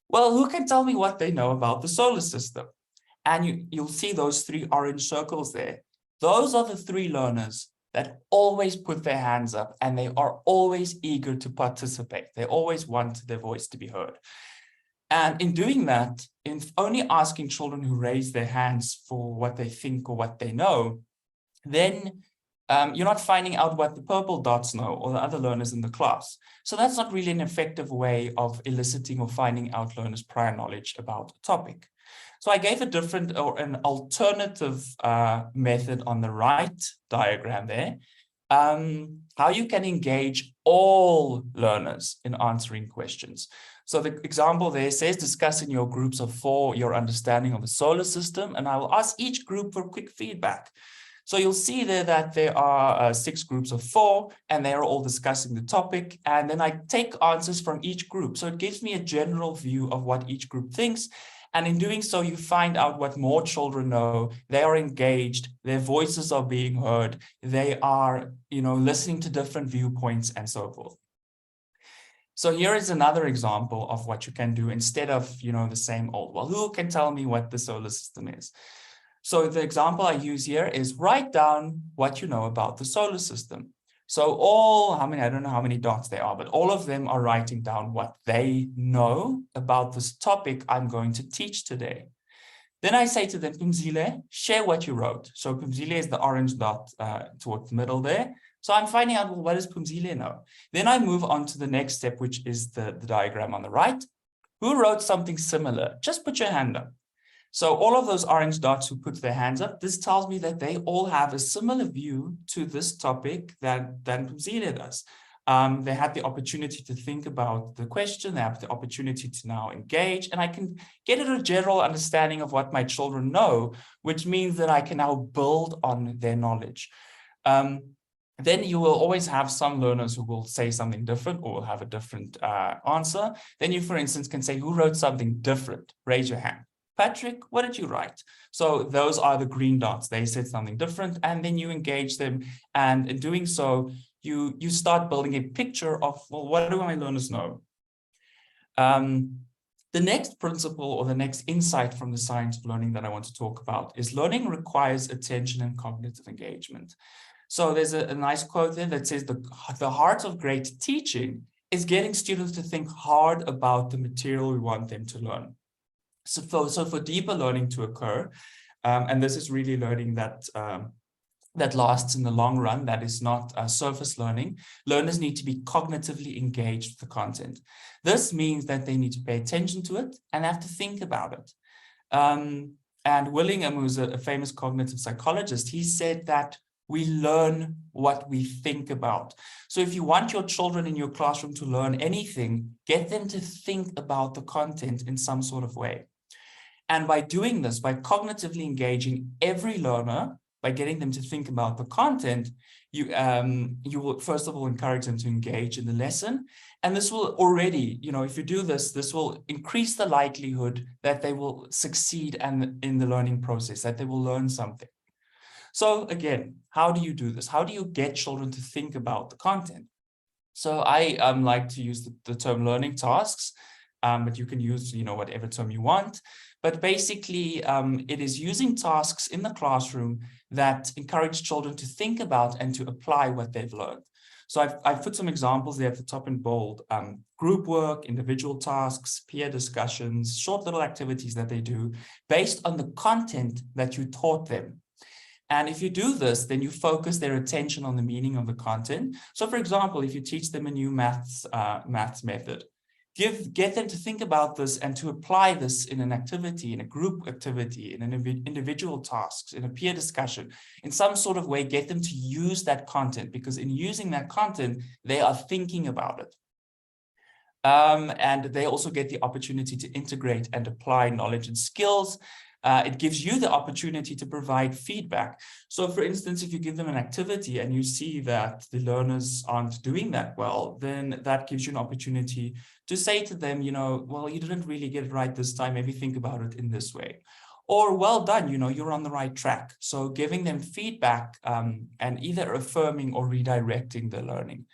well, who can tell me what they know about the solar system? And you'll see those 3 orange circles there. Those are the 3 learners that always put their hands up and they are always eager to participate. They always want their voice to be heard. And in doing that, in only asking children who raise their hands for what they think or what they know, then you're not finding out what the purple dots know or the other learners in the class. So that's not really an effective way of eliciting or finding out learners' prior knowledge about a topic. So I gave a different or an alternative method on the right diagram there, how you can engage all learners in answering questions. So the example there says, discuss in your groups of 4 your understanding of the solar system, and I will ask each group for quick feedback. So you'll see there that there are 6 groups of 4, and they are all discussing the topic, and then I take answers from each group. So it gives me a general view of what each group thinks. And in doing so, you find out what more children know. They are engaged, their voices are being heard, they are, listening to different viewpoints and so forth. So here is another example of what you can do instead of, the same old, well, who can tell me what the solar system is? So the example I use here is write down what you know about the solar system. So I don't know how many dots there are, but all of them are writing down what they know about this topic I'm going to teach today. Then I say to them, Phumzile, share what you wrote. So Phumzile is the orange dot towards the middle there. So I'm finding out, well, what does Phumzile know? Then I move on to the next step, which is the diagram on the right. Who wrote something similar? Just put your hand up. So all of those orange dots who put their hands up, this tells me that they all have a similar view to this topic than Phumzile does. They had the opportunity to think about the question, they have the opportunity to now engage, and I can get a general understanding of what my children know, which means that I can now build on their knowledge. Then you will always have some learners who will say something different or will have a different answer. Then you, for instance, can say, who wrote something different? Raise your hand. Patrick, what did you write? So those are the green dots. They said something different, and then you engage them. And in doing so, you start building a picture of, well, what do my learners know? The next principle or the next insight from the science of learning that I want to talk about is learning requires attention and cognitive engagement. So there's a nice quote there that says the heart of great teaching is getting students to think hard about the material we want them to learn. So for deeper learning to occur, and this is really learning that lasts in the long run, that is not surface learning, learners need to be cognitively engaged with the content. This means that they need to pay attention to it and have to think about it. And Willingham, who's a famous cognitive psychologist, he said that we learn what we think about. So if you want your children in your classroom to learn anything, get them to think about the content in some sort of way. And by doing this, by cognitively engaging every learner, by getting them to think about the content, you will first of all encourage them to engage in the lesson. And this will already, if you do this, this will increase the likelihood that they will succeed in the learning process, that they will learn something. So again, how do you do this? How do you get children to think about the content? So I like to use the term learning tasks, but you can use whatever term you want. But basically, it is using tasks in the classroom that encourage children to think about and to apply what they've learned. So I've put some examples there at the top in bold. Group work, individual tasks, peer discussions, short little activities that they do based on the content that you taught them. And if you do this, then you focus their attention on the meaning of the content. So for example, if you teach them a new maths method, get them to think about this and to apply this in an activity, in a group activity, in an individual tasks, in a peer discussion, in some sort of way, get them to use that content, because in using that content, they are thinking about it. And they also get the opportunity to integrate and apply knowledge and skills. It gives you the opportunity to provide feedback. So for instance, if you give them an activity and you see that the learners aren't doing that well, then that gives you an opportunity to say to them, well, you didn't really get it right this time. Maybe think about it in this way. Or well done, you're on the right track. So giving them feedback and either affirming or redirecting their learning.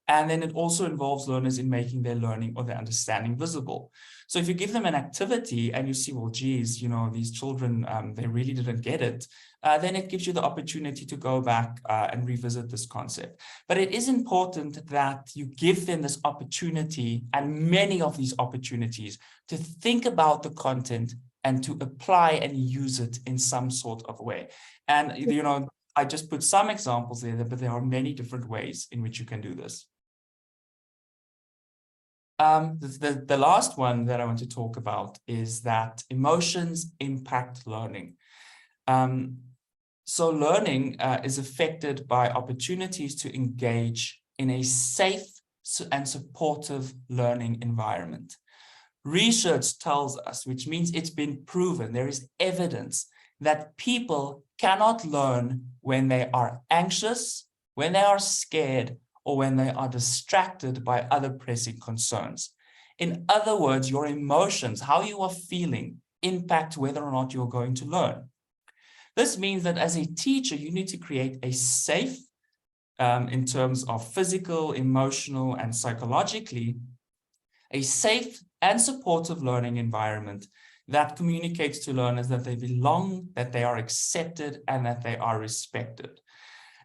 And then it also involves learners in making their learning or their understanding visible. So if you give them an activity and you see, well, geez, these children, they really didn't get it, then it gives you the opportunity to go back and revisit this concept. But it is important that you give them this opportunity and many of these opportunities to think about the content and to apply and use it in some sort of way. And, I just put some examples there, but there are many different ways in which you can do this. The last one that I want to talk about is that emotions impact learning. So learning is affected by opportunities to engage in a safe and supportive learning environment. Research tells us, which means it's been proven, there is evidence that people cannot learn when they are anxious, when they are scared, or when they are distracted by other pressing concerns. In other words, your emotions, how you are feeling, impact whether or not you're going to learn. This means that as a teacher, you need to create a safe, in terms of physical, emotional, and psychologically, a safe and supportive learning environment that communicates to learners that they belong, that they are accepted, and that they are respected.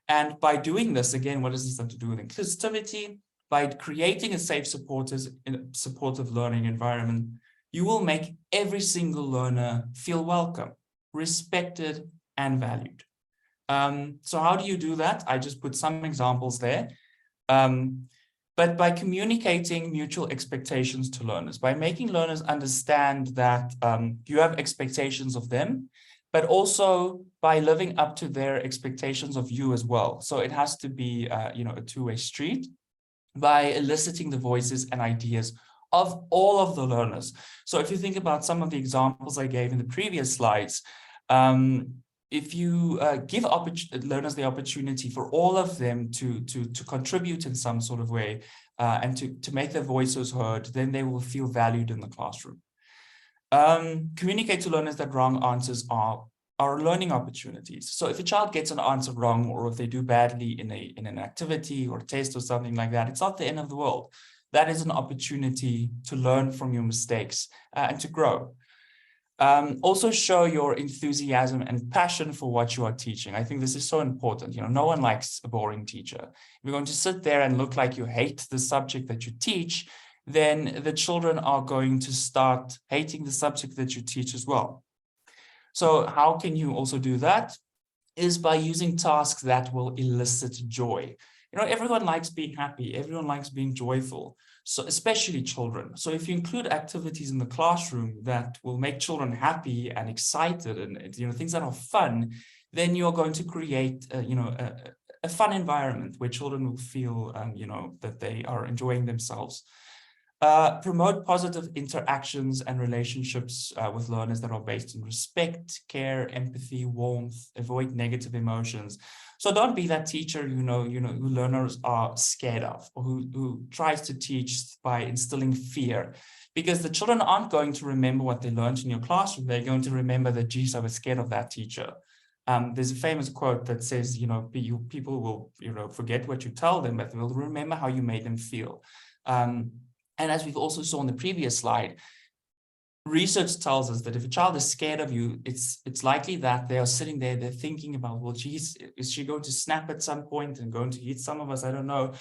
And by doing this, again, what does this have to do with inclusivity? By creating a safe, supportive learning environment, you will make every single learner feel welcome, respected, and valued. So how do you do that? I just put some examples there. But by communicating mutual expectations to learners, by making learners understand that you have expectations of them, but also by living up to their expectations of you as well. So it has to be a two-way street, by eliciting the voices and ideas of all of the learners. So if you think about some of the examples I gave in the previous slides, if you give learners the opportunity for all of them to contribute in some sort of way and to make their voices heard, then they will feel valued in the classroom. Communicate to learners that wrong answers are learning opportunities. So if a child gets an answer wrong, or if they do badly in an activity or test or something like that, it's not the end of the world. That is an opportunity to learn from your mistakes and to grow. Also show your enthusiasm and passion for what you are teaching. I think this is so important. No one likes a boring teacher. If you're going to sit there and look like you hate the subject that you teach, then the children are going to start hating the subject that you teach as well. So how can you also do that? Is by using tasks that will elicit joy. Everyone likes being happy. Everyone likes being joyful. So especially children. So if you include activities in the classroom that will make children happy and excited and things that are fun, then you're going to create a fun environment where children will feel that they are enjoying themselves. Promote positive interactions and relationships with learners that are based in respect, care, empathy, warmth. Avoid negative emotions. So don't be that teacher, who learners are scared of, or who tries to teach by instilling fear, because the children aren't going to remember what they learned in your classroom. They're going to remember that, geez, I was scared of that teacher. There's a famous quote that says, people will, forget what you tell them, but they'll remember how you made them feel. And as we've also saw in the previous slide, research tells us that if a child is scared of you, it's likely that they are sitting there, they're thinking about, well, geez, is she going to snap at some point and going to hit some of us? I don't know.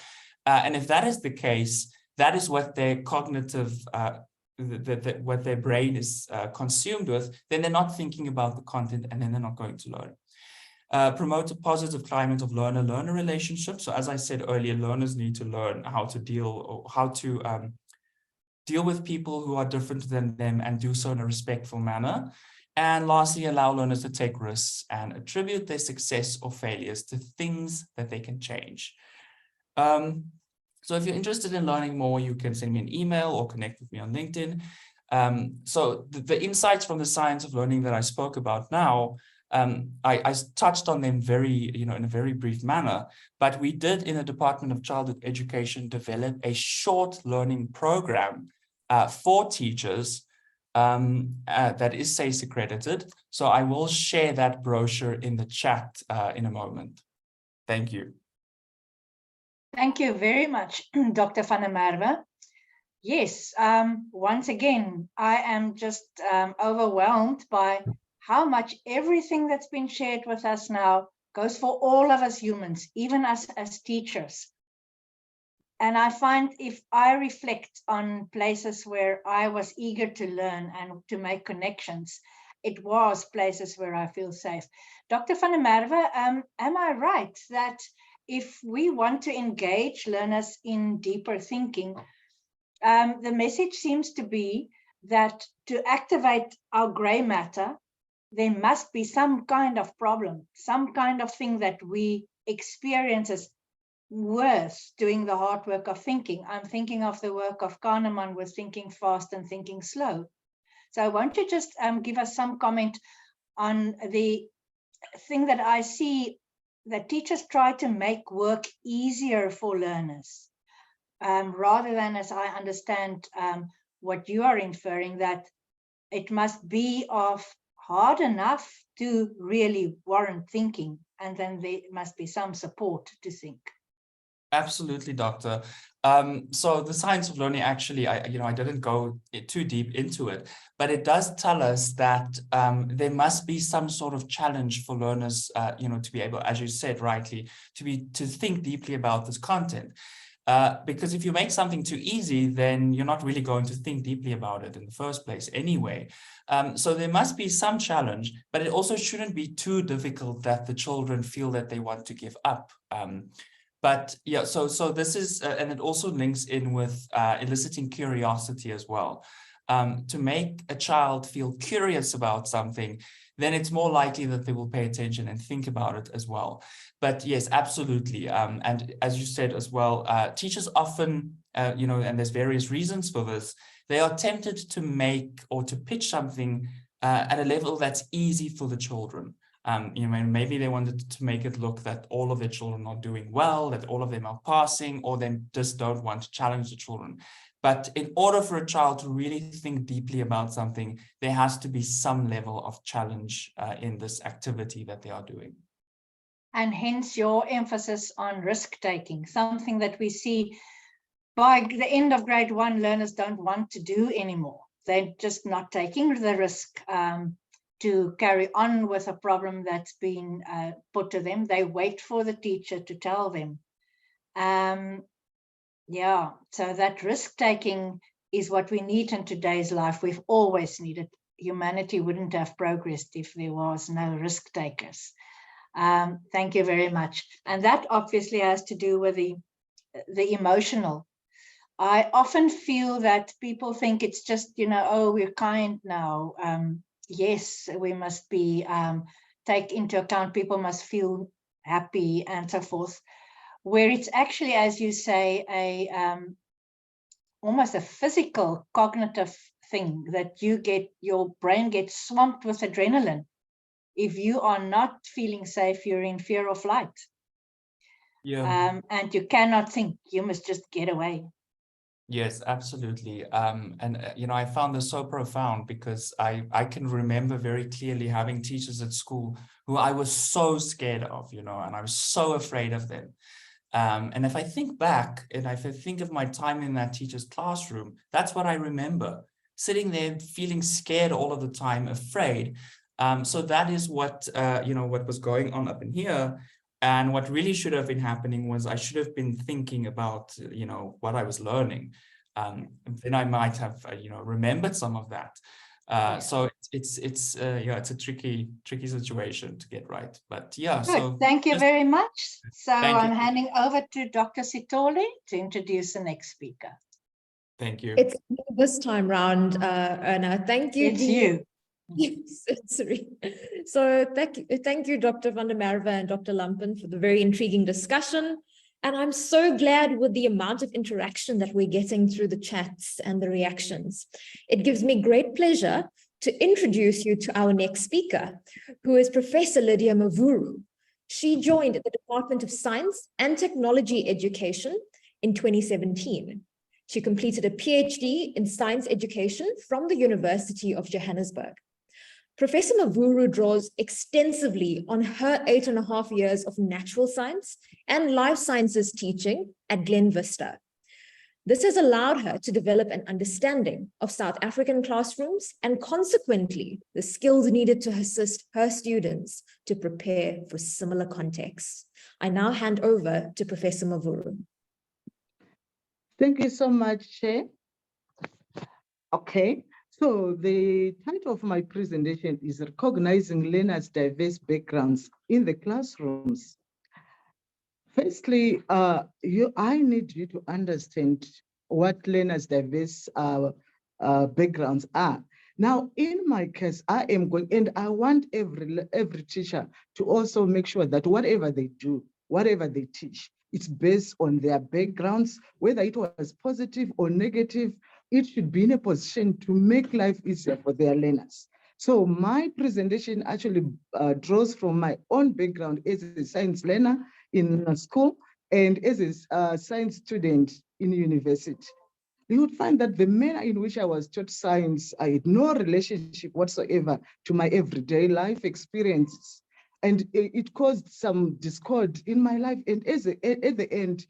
And if that is the case, that is what their cognitive, what their brain is consumed with, then they're not thinking about the content, and then they're not going to learn. Promote a positive climate of learner-learner relationships. So as I said earlier, learners need to learn how to deal with people who are different than them and do so in a respectful manner. And lastly, allow learners to take risks and attribute their success or failures to things that they can change. So if you're interested in learning more, you can send me an email or connect with me on LinkedIn. So the insights from the science of learning that I spoke about now, I touched on them in a very brief manner, but we did in the Department of Childhood Education develop a short learning program for teachers that is SACE accredited. So I will share that brochure in the chat in a moment. Thank you. Thank you very much, Dr. van der Merwe. Yes, once again, I am just overwhelmed by how much everything that's been shared with us now goes for all of us humans, even us as teachers. And I find if I reflect on places where I was eager to learn and to make connections, it was places where I feel safe. Dr. van der Merwe, am I right that if we want to engage learners in deeper thinking, the message seems to be that to activate our gray matter, there must be some kind of problem, some kind of thing that we experience as worth doing the hard work of thinking. I'm thinking of the work of Kahneman with thinking fast and thinking slow. So won't you just give us some comment on the thing that I see that teachers try to make work easier for learners, rather than, as I understand what you are inferring, that it must be of hard enough to really warrant thinking, and then there must be some support to think. Absolutely, Doctor. So the science of learning, actually, I didn't go too deep into it, but it does tell us that there must be some sort of challenge for learners, to be able, as you said rightly, to think deeply about this content. Because if you make something too easy, then you're not really going to think deeply about it in the first place anyway. So there must be some challenge, but it also shouldn't be too difficult that the children feel that they want to give up. But yeah, so this is, and it also links in with eliciting curiosity as well. To make a child feel curious about something, then it's more likely that they will pay attention and think about it as well. But yes, absolutely. And as you said as well, teachers often, and there's various reasons for this, they are tempted to make or to pitch something at a level that's easy for the children. Maybe they wanted to make it look that all of their children are doing well, that all of them are passing, or they just don't want to challenge the children. But in order for a child to really think deeply about something, there has to be some level of challenge in this activity that they are doing. And hence your emphasis on risk-taking, something that we see by the end of grade 1, learners don't want to do anymore. They're just not taking the risk to carry on with a problem that's been put to them. They wait for the teacher to tell them. Yeah, so that risk-taking is what we need in today's life. We've always needed. Humanity wouldn't have progressed if there was no risk-takers. Thank you very much. And that obviously has to do with the emotional. I often feel that people think it's just, oh, we're kind now. Yes, we must be, take into account, people must feel happy and so forth, where it's actually, as you say, almost a physical cognitive thing that your brain gets swamped with adrenaline. If you are not feeling safe, you're in fear of flight. Yeah. And you cannot think, you must just get away. Yes, absolutely. I found this so profound because I can remember very clearly having teachers at school who I was so scared of, and I was so afraid of them. And if I think back and if I think of my time in that teacher's classroom, that's what I remember, sitting there feeling scared all of the time, afraid. So that is what, what was going on up in here. And what really should have been happening was I should have been thinking about, what I was learning. Then I might have, remembered some of that. So it's a tricky situation to get right. But yeah, Good. so thank you very much. So I'm you. handing over to Dr. Sitole to introduce the next speaker. Thank you. It's this time round, Erna. Thank you. It's you. Yes, sorry. So thank you, Dr. van der Merwe and Dr. Lampen, for the very intriguing discussion. And I'm so glad with the amount of interaction that we're getting through the chats and the reactions. It gives me great pleasure to introduce you to our next speaker, who is Professor Lydia Mavuru. She joined the Department of Science and Technology Education in 2017. She completed a PhD in science education from the University of Johannesburg. Professor Mavuru draws extensively on her 8.5 years of natural science and life sciences teaching at Glen Vista. This has allowed her to develop an understanding of South African classrooms and consequently the skills needed to assist her students to prepare for similar contexts. I now hand over to Professor Mavuru. Thank you so much, Chair. Okay. So the title of my presentation is Recognizing Learners' Diverse Backgrounds in the Classrooms. Firstly, I need you to understand what learners' diverse backgrounds are. Now, in my case, I am going, and I want every teacher to also make sure that whatever they do, whatever they teach, it's based on their backgrounds, whether it was positive or negative. It should be in a position to make life easier for their learners. So my presentation actually draws from my own background as a science learner in school and as a science student in university. You would find that the manner in which I was taught science, I had no relationship whatsoever to my everyday life experiences. And it caused some discord in my life. And at the end,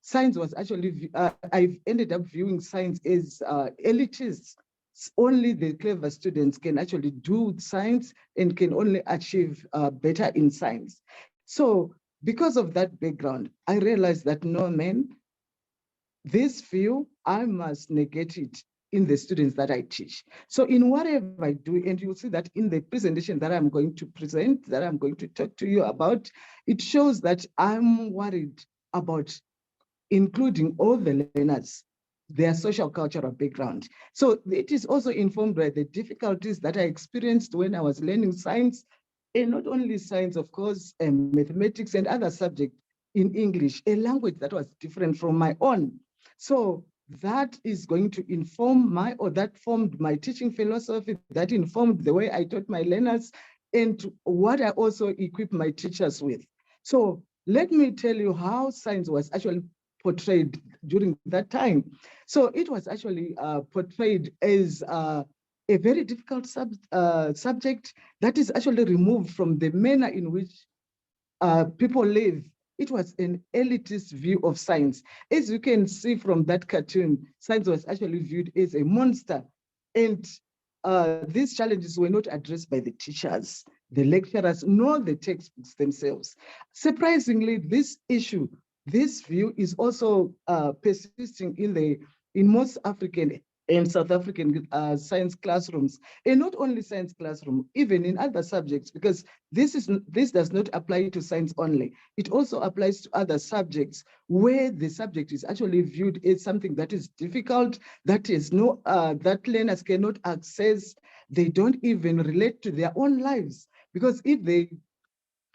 science was actually, I've ended up viewing science as elitist. Only the clever students can actually do science and can only achieve better in science. So because of that background, I realized that no, man, this view, I must negate it in the students that I teach. So in whatever I do, and you'll see that in the presentation that I'm going to present, that I'm going to talk to you about, it shows that I'm worried about including all the learners, their social cultural background. So it is also informed by the difficulties that I experienced when I was learning science, and not only science, of course, and mathematics and other subjects in English, a language that was different from my own. So that is going to inform that formed my teaching philosophy, that informed the way I taught my learners, and what I also equip my teachers with. So let me tell you how science was actually portrayed during that time. So it was actually portrayed as a very difficult subject that is actually removed from the manner in which people live. It was an elitist view of science. As you can see from that cartoon, science was actually viewed as a monster. And these challenges were not addressed by the teachers, the lecturers, nor the textbooks themselves. Surprisingly, this view is also persisting in most African and South African science classrooms, and not only science classroom, even in other subjects, because this does not apply to science only. It also applies to other subjects where the subject is actually viewed as something that is difficult, that learners cannot access. They don't even relate to their own lives, because if they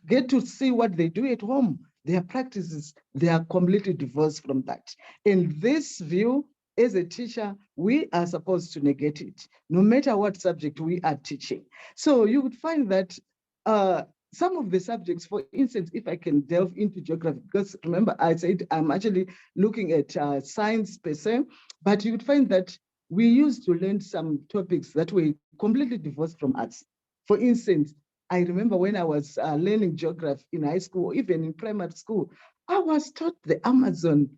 get to see what they do at home, their practices, they are completely divorced from that. And this view, as a teacher, we are supposed to negate it, no matter what subject we are teaching. So you would find that some of the subjects, for instance, if I can delve into geography, because remember I said I'm actually looking at science per se, but you would find that we used to learn some topics that were completely divorced from us. For instance, I remember when I was learning geography in high school, even in primary school, I was taught the Amazon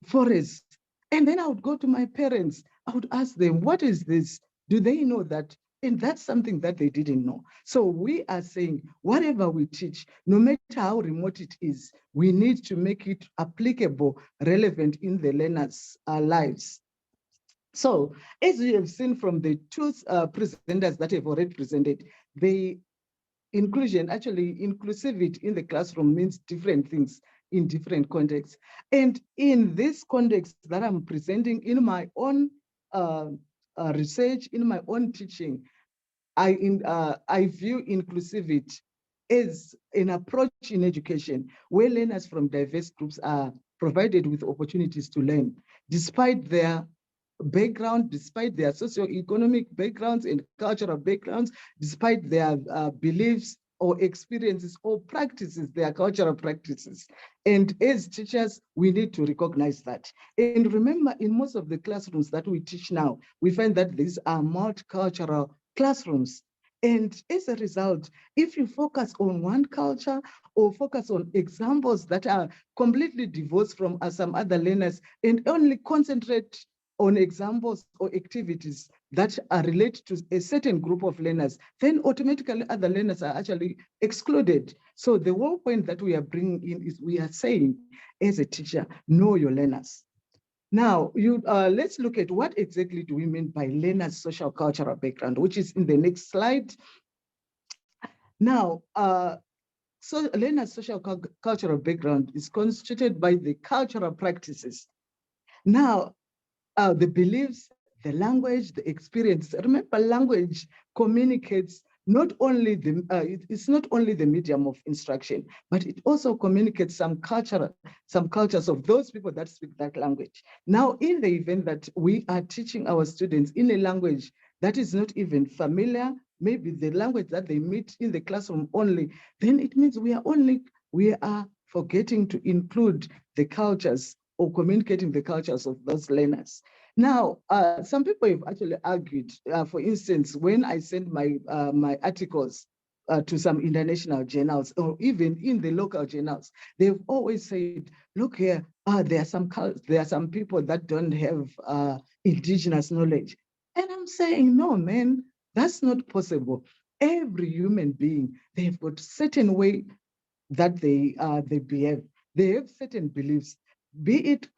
forest. And then I would go to my parents, I would ask them, what is this? Do they know that? And that's something that they didn't know. So we are saying, whatever we teach, no matter how remote it is, we need to make it applicable, relevant in the learners' lives. So as you have seen from the two presenters that have already presented, the inclusion, actually inclusivity in the classroom means different things in different contexts. And in this context that I'm presenting in my own research, in my own teaching, I view inclusivity as an approach in education where learners from diverse groups are provided with opportunities to learn, despite their background, despite their socioeconomic backgrounds and cultural backgrounds, despite their beliefs or experiences or practices, their cultural practices. And as teachers, we need to recognize that. And remember, in most of the classrooms that we teach now, we find that these are multicultural classrooms. And as a result, if you focus on one culture or focus on examples that are completely divorced from some other learners and only concentrate on examples or activities that are related to a certain group of learners, then automatically other learners are actually excluded. So the whole point that we are bringing in is we are saying, as a teacher, know your learners. Now, let's look at what exactly do we mean by learners' social cultural background, which is in the next slide. Now, so learners' social cultural background is constituted by the cultural practices. Now, the beliefs, the language, the experience. Remember, language communicates not only it's not only the medium of instruction, but it also communicates some cultures of those people that speak that language. Now, in the event that we are teaching our students in a language that is not even familiar, maybe the language that they meet in the classroom only, then it means we are forgetting to include the cultures or communicating the cultures of those learners. Now, some people have actually argued, for instance, when I send my articles to some international journals or even in the local journals, they've always said, look here, there are some people that don't have indigenous knowledge. And I'm saying, no, man, that's not possible. Every human being, they've got certain way that they behave. They have certain beliefs, be it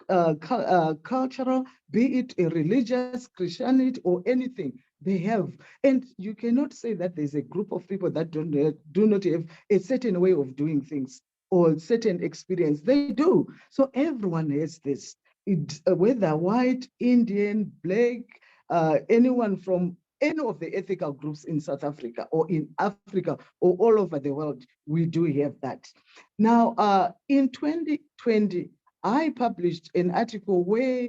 cultural, be it a religious, Christianity, or anything they have. And you cannot say that there's a group of people that do not have a certain way of doing things or certain experience. They do. So everyone has this. Whether white, Indian, black, anyone from any of the ethical groups in South Africa or in Africa or all over the world, we do have that. Now, in 2020, I published an article where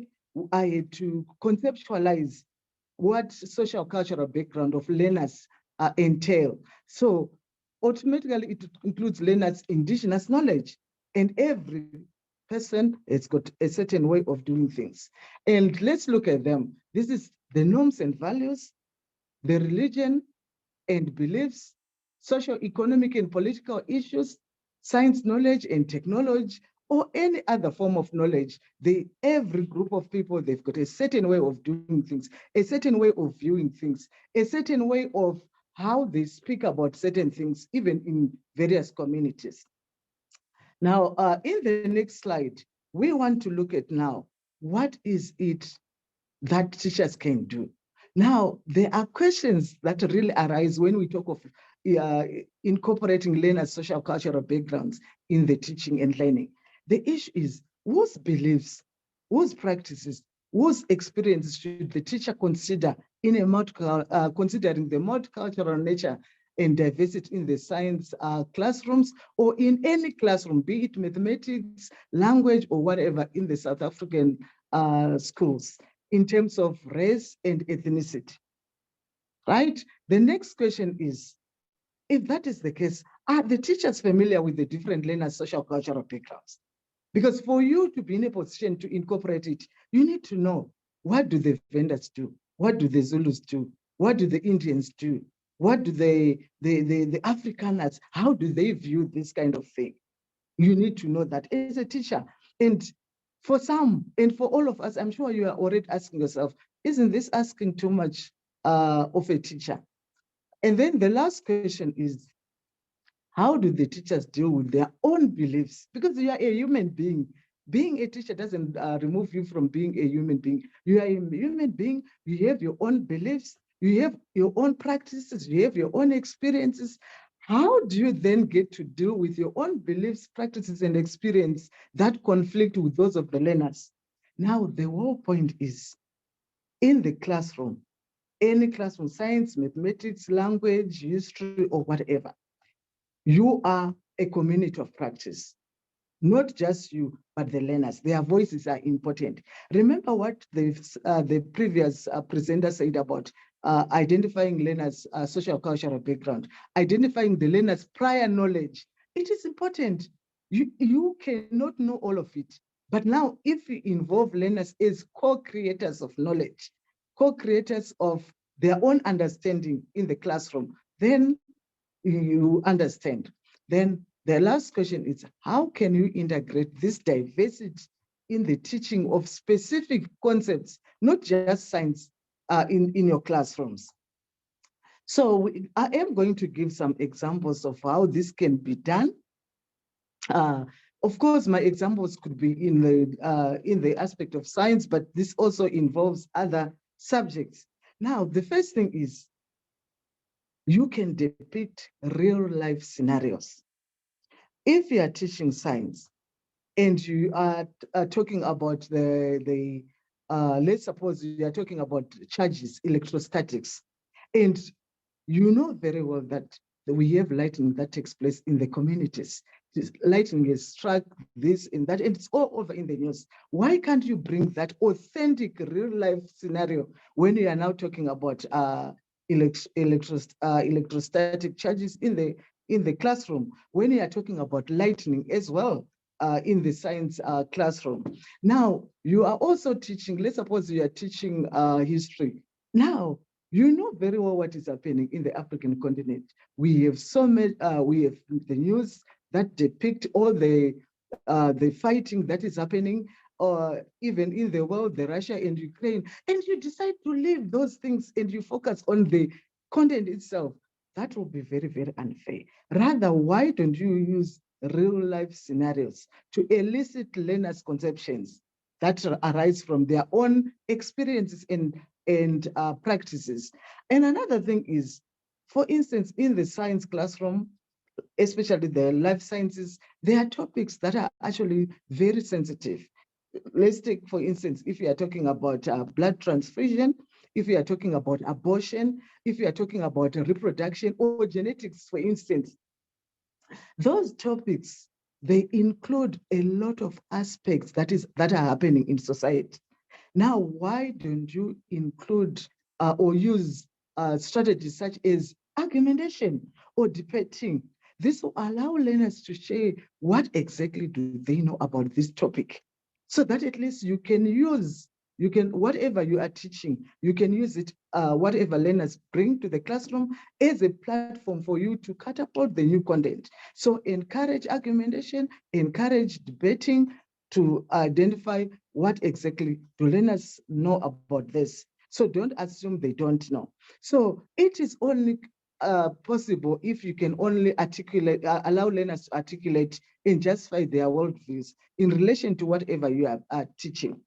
I had to conceptualize what social cultural background of learners entail. So automatically it includes learners' indigenous knowledge, and every person has got a certain way of doing things. And let's look at them. This is the norms and values, the religion and beliefs, social, economic, and political issues, science knowledge and technology, or any other form of knowledge. Every group of people, they've got a certain way of doing things, a certain way of viewing things, a certain way of how they speak about certain things, even in various communities. Now, in the next slide, we want to look at now, what is it that teachers can do? Now, there are questions that really arise when we talk of incorporating learners' social cultural backgrounds in the teaching and learning. The issue is, whose beliefs, whose practices, whose experiences should the teacher consider in a considering the multicultural nature and diversity in the science classrooms, or in any classroom, be it mathematics, language, or whatever in the South African schools, in terms of race and ethnicity, right? The next question is, if that is the case, are the teachers familiar with the different learners' social cultural backgrounds? Because for you to be in a position to incorporate it, you need to know, what do the vendors do? What do the Zulus do? What do the Indians do? What do the Afrikaners, how do they view this kind of thing? You need to know that as a teacher. And for some, and for all of us, I'm sure you are already asking yourself, isn't this asking too much of a teacher? And then the last question is, how do the teachers deal with their own beliefs? Because you are a human being. Being a teacher doesn't remove you from being a human being. You are a human being, you have your own beliefs, you have your own practices, you have your own experiences. How do you then get to deal with your own beliefs, practices, and experience that conflict with those of the learners? Now, the whole point is, in the classroom, any classroom, science, mathematics, language, history, or whatever, you are a community of practice. Not just you, but the learners. Their voices are important. Remember what the previous presenter said about identifying learners' social cultural background, identifying the learners' prior knowledge. It is important. You cannot know all of it. But now, if you involve learners as co-creators of knowledge, co-creators of their own understanding in the classroom, then you understand. Then the last question is, how can you integrate this diversity in the teaching of specific concepts, not just science, in your classrooms? So I am going to give some examples of how this can be done. Of course, my examples could be in the aspect of science, but this also involves other subjects. Now, the first thing is, you can depict real life scenarios. If you are teaching science and you are talking about let's suppose you are talking about charges, electrostatics, and you know very well that we have lightning that takes place in the communities. This lightning has struck this and that, and it's all over in the news. Why can't you bring that authentic real life scenario when you are now talking about electrostatic charges in the classroom, when you are talking about lightning as well in the science classroom? Now, you are also teaching, let's suppose you are teaching history. Now, you know very well what is happening in the African continent. We have so many, we have the news that depict all the the fighting that is happening, or even in the world, the Russia and Ukraine, and you decide to leave those things and you focus on the content itself, that will be very, very unfair. Rather, why don't you use real life scenarios to elicit learners' conceptions that arise from their own experiences and practices? And another thing is, for instance, in the science classroom, especially the life sciences, there are topics that are actually very sensitive. Let's take, for instance, if you are talking about blood transfusion, if you are talking about abortion, if you are talking about reproduction or genetics, for instance, those topics, they include a lot of aspects that are happening in society. Now, why don't you include or use strategies such as argumentation or debating? This will allow learners to share what exactly do they know about this topic, so that at least you can use, whatever you are teaching, you can use it, whatever learners bring to the classroom as a platform for you to catapult the new content. So encourage argumentation, encourage debating to identify what exactly do learners know about this. So don't assume they don't know. So it is only possible if you can only articulate, allow learners to articulate and justify their worldviews in relation to whatever you are teaching.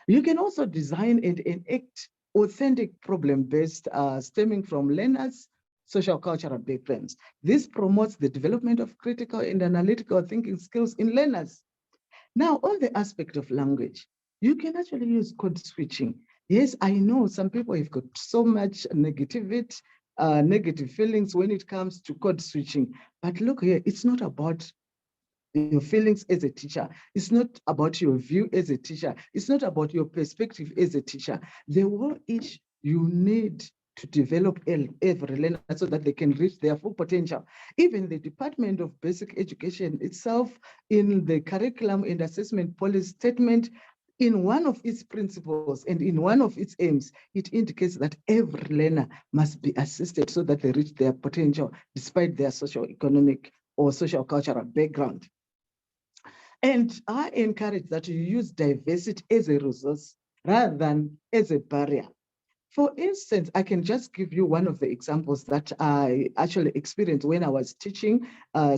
You can also design and enact authentic problem-based stemming from learners' social cultural backgrounds. This promotes the development of critical and analytical thinking skills in learners. Now, on the aspect of language, you can actually use code switching. Yes, I know some people have got so much negativity, negative feelings when it comes to code switching. But look here, it's not about your feelings as a teacher. It's not about your view as a teacher. It's not about your perspective as a teacher. The whole issue, you need to develop every learner so that they can reach their full potential. Even the Department of Basic Education itself, in the curriculum and assessment policy statement, in one of its principles and in one of its aims, it indicates that every learner must be assisted so that they reach their potential despite their socio-economic or social cultural background. And I encourage that you use diversity as a resource rather than as a barrier. For instance, I can just give you one of the examples that I actually experienced when I was teaching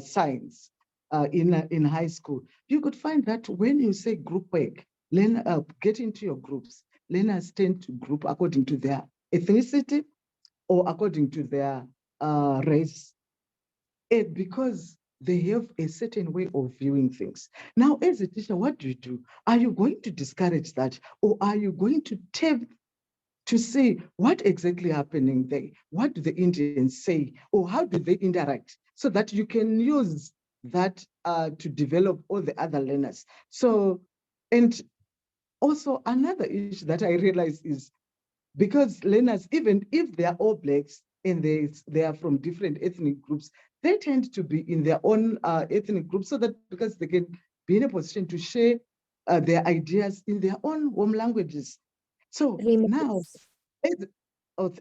science in high school. You could find that when you say group work, get into your groups, learners tend to group according to their ethnicity or according to their race. And because they have a certain way of viewing things. Now, as a teacher, what do? Are you going to discourage that? Or are you going to tap to see what exactly happening there? What do the Indians say? Or how do they interact? So that you can use that to develop all the other learners. So, and also another issue that I realize is, because learners, even if they are all Blacks and they are from different ethnic groups, they tend to be in their own ethnic group, so that because they can be in a position to share their ideas in their own home languages. So now,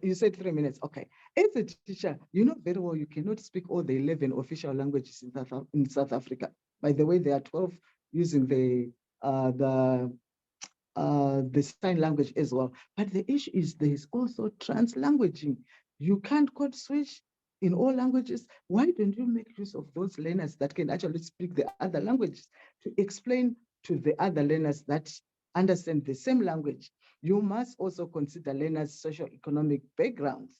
you said 3 minutes, okay. As a teacher, you know very well you cannot speak all the 11 official languages in South Africa. By the way, there are 12 using the sign language as well. But the issue is there is also trans-languaging. You can't code switch in all languages. Why don't you make use of those learners that can actually speak the other languages to explain to the other learners that understand the same language? You must also consider learners' socio-economic backgrounds.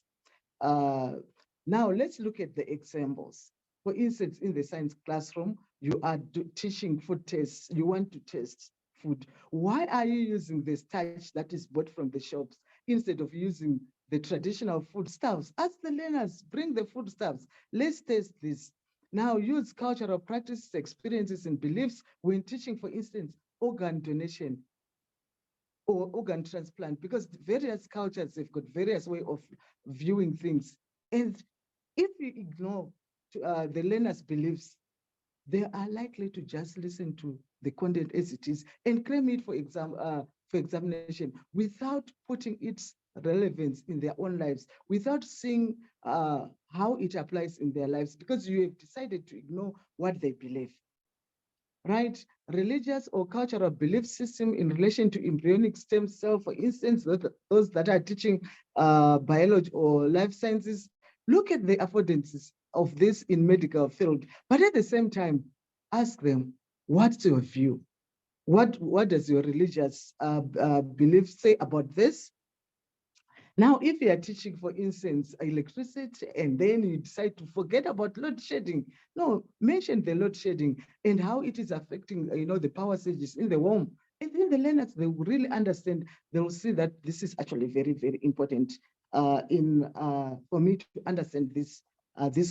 Now let's look at the examples. For instance, in the science classroom, you are teaching food tests. You want to test food. Why are you using the starch that is bought from the shops instead of using the traditional foodstuffs? Ask the learners, bring the foodstuffs. Let's test this. Now use cultural practices, experiences, and beliefs when teaching, for instance, organ donation or organ transplant, because various cultures have got various way of viewing things. And if you ignore the learner's beliefs, they are likely to just listen to the content as it is and claim it for examination without putting its relevance in their own lives, without seeing how it applies in their lives, because you have decided to ignore what they believe. right? Religious or cultural belief system in relation to embryonic stem cell, for instance, those that are teaching biology or life sciences, look at the affordances of this in medical field, but at the same time, ask them, what's your view? What does your religious belief say about this? Now, if you are teaching, for instance, electricity, and then you decide to forget about load shedding, no, mention the load shedding and how it is affecting, the power surges in the home. And then the learners, they will really understand, they will see that this is actually very, very important for me to understand this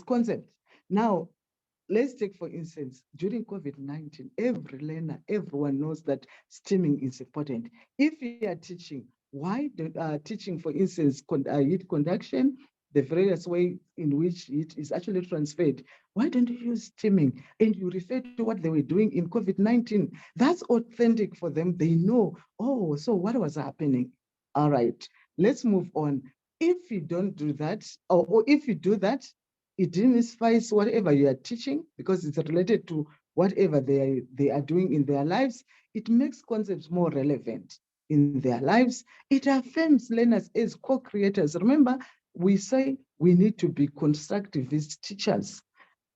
concept. Now, let's take, for instance, during COVID-19, every learner, everyone knows that steaming is important. If you are teaching, why teaching, for instance, heat conduction, the various way in which heat is actually transferred, why don't you use steaming? And you refer to what they were doing in COVID-19. That's authentic for them. They know, oh, so what was happening? All right, let's move on. If you don't do that, or if you do that, it demystifies whatever you are teaching because it's related to whatever they are doing in their lives. It makes concepts more relevant in their lives. It affirms learners as co-creators. Remember, we say we need to be constructivist teachers.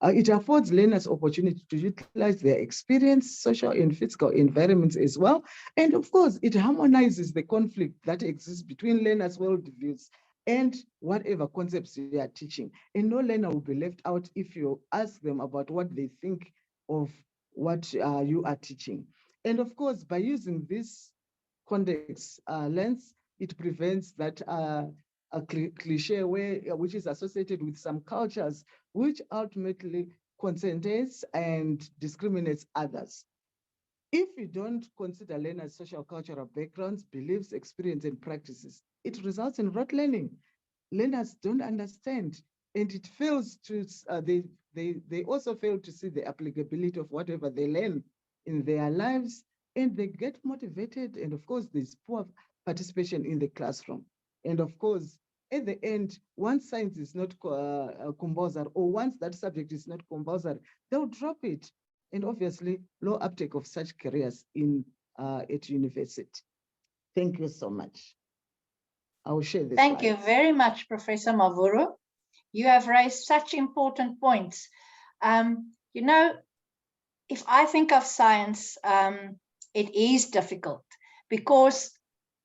It affords learners opportunity to utilize their experience, social and physical environments as well. And of course, it harmonizes the conflict that exists between learners' worldviews and whatever concepts you are teaching. And no learner will be left out if you ask them about what they think of what you are teaching. And of course, by using this context lens, it prevents that a cliche which is associated with some cultures, which ultimately concentrates and discriminates others. If you don't consider learners' social cultural backgrounds, beliefs, experience, and practices, it results in rote learning. Learners don't understand, and it fails to, they also fail to see the applicability of whatever they learn in their lives, and they get motivated, and of course, there's poor participation in the classroom. And of course, at the end, once science is not compulsory, or once that subject is not compulsory, they'll drop it. And obviously, low uptake of such careers at university. Thank you so much. I will share this. Thank you very much, Professor Mavuru. You have raised such important points. If I think of science, it is difficult because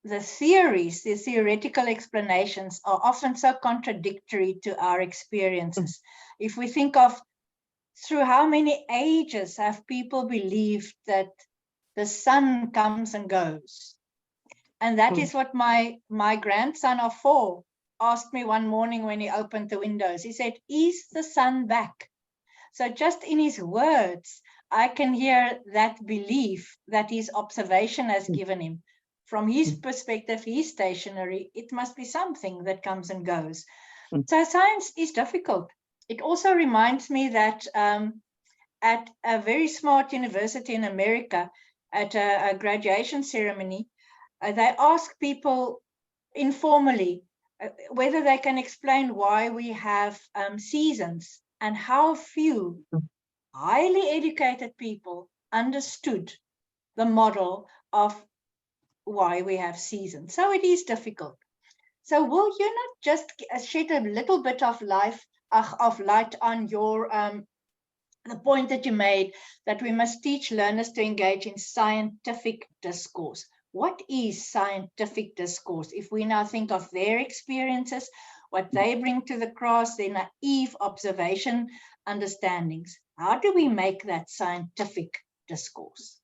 the theories, the theoretical explanations are often so contradictory to our experiences. If we think of through how many ages have people believed that the sun comes and goes? And that is what my grandson of 4 asked me one morning when he opened the windows. He said, "Is the sun back?" So just in his words, I can hear that belief that his observation has given him. From his perspective, he's stationary. It must be something that comes and goes. So science is difficult. It also reminds me that at a very smart university in America, at a graduation ceremony, they ask people informally whether they can explain why we have seasons, and how few highly educated people understood the model of why we have seasons. So it is difficult. So will you not just shed a little bit of light on your the point that you made, that we must teach learners to engage in scientific discourse? What is scientific discourse? If we now think of their experiences, what they bring to the cross, their naive observation understandings, how do we make that scientific discourse?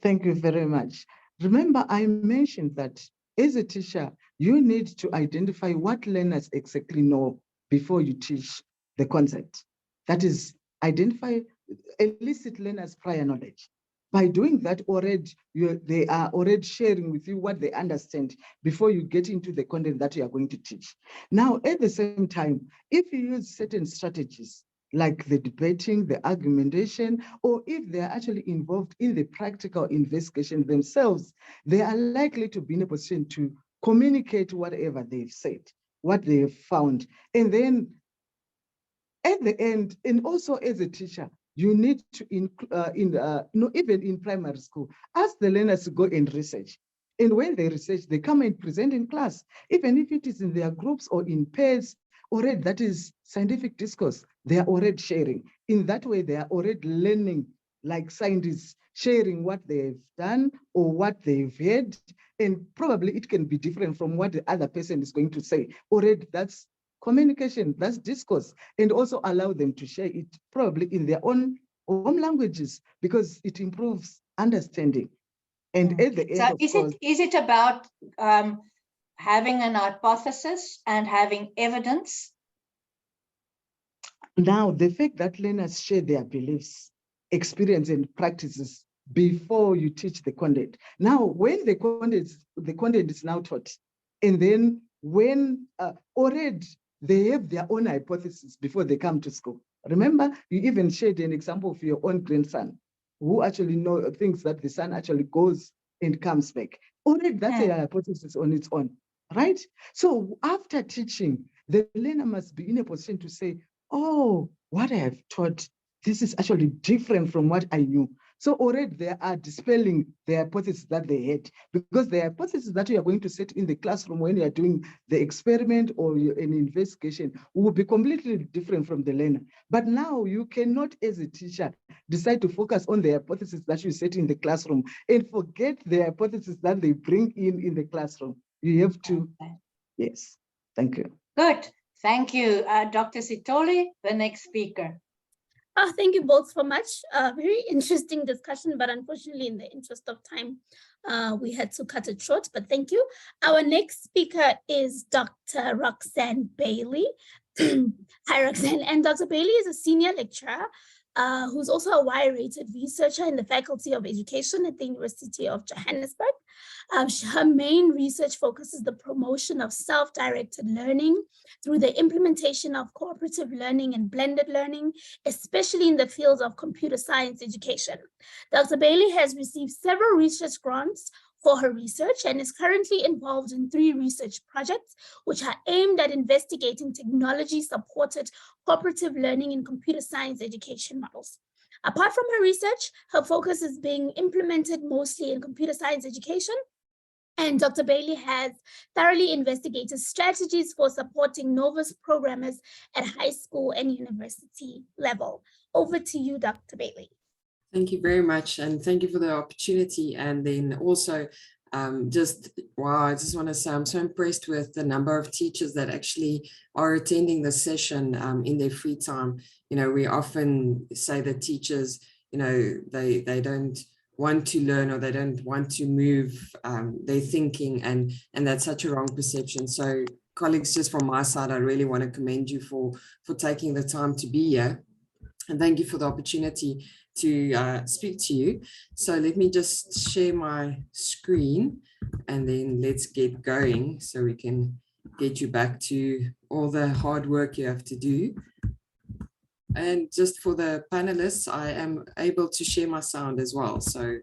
Thank you very much. Remember, I mentioned that as a teacher, you need to identify what learners exactly know before you teach the concept. That is, identify, elicit learners' prior knowledge. By doing that already, they are already sharing with you what they understand before you get into the content that you are going to teach. Now, at the same time, if you use certain strategies, like the debating, the argumentation, or if they are actually involved in the practical investigation themselves, they are likely to be in a position to communicate whatever they've said, what they have found. And then at the end, and also as a teacher, you need to, even in primary school, ask the learners to go and research. And when they research, they come and present in class, even if it is in their groups or in pairs. Already, that is scientific discourse. They are already sharing. In that way, they are already learning, like scientists, sharing what they've done or what they've heard. And probably it can be different from what the other person is going to say. Already, that's communication, that's discourse. And also allow them to share it probably in their own home languages, because it improves understanding. And at the end, so of course, is it about having an hypothesis and having evidence? Now, the fact that learners share their beliefs, experience, and practices before you teach the content. Now, when the content is now taught, and then when already they have their own hypothesis before they come to school. Remember, you even shared an example of your own grandson, who actually thinks that the son actually goes and comes back. Already that's a hypothesis on its own, right? So after teaching, the learner must be in a position to say, oh, what I have taught, this is actually different from what I knew. So already they are dispelling the hypothesis that they had, because the hypothesis that you are going to set in the classroom when you are doing the experiment or an investigation will be completely different from the learner. But now you cannot, as a teacher, decide to focus on the hypothesis that you set in the classroom and forget the hypothesis that they bring in the classroom. You have to, yes, thank you. Good, thank you, Dr. Sitole, the next speaker. Thank you both so much. Very interesting discussion, but unfortunately, in the interest of time, we had to cut it short, but thank you. Our next speaker is Dr. Roxanne Bailey. Hi, Roxanne. And Dr. Bailey is a senior lecturer who's also a Y-rated researcher in the Faculty of Education at the University of Johannesburg. Her main research focuses the promotion of self-directed learning through the implementation of cooperative learning and blended learning, especially in the fields of computer science education. Dr. Bailey has received several research grants for her research and is currently involved in 3 research projects, which are aimed at investigating technology-supported cooperative learning in computer science education models. Apart from her research, her focus is being implemented mostly in computer science education, and Dr. Bailey has thoroughly investigated strategies for supporting novice programmers at high school and university level. Over to you, Dr. Bailey. Thank you very much, and thank you for the opportunity. And then also, I just want to say I'm so impressed with the number of teachers that actually are attending the session in their free time. You know, we often say that teachers, you know, they don't want to learn or they don't want to move their thinking, and that's such a wrong perception. So colleagues, just from my side, I really want to commend you for taking the time to be here, and thank you for the opportunity to speak to you. So let me just share my screen and then let's get going so we can get you back to all the hard work you have to do. And just for the panelists, I am able to share my sound as well. So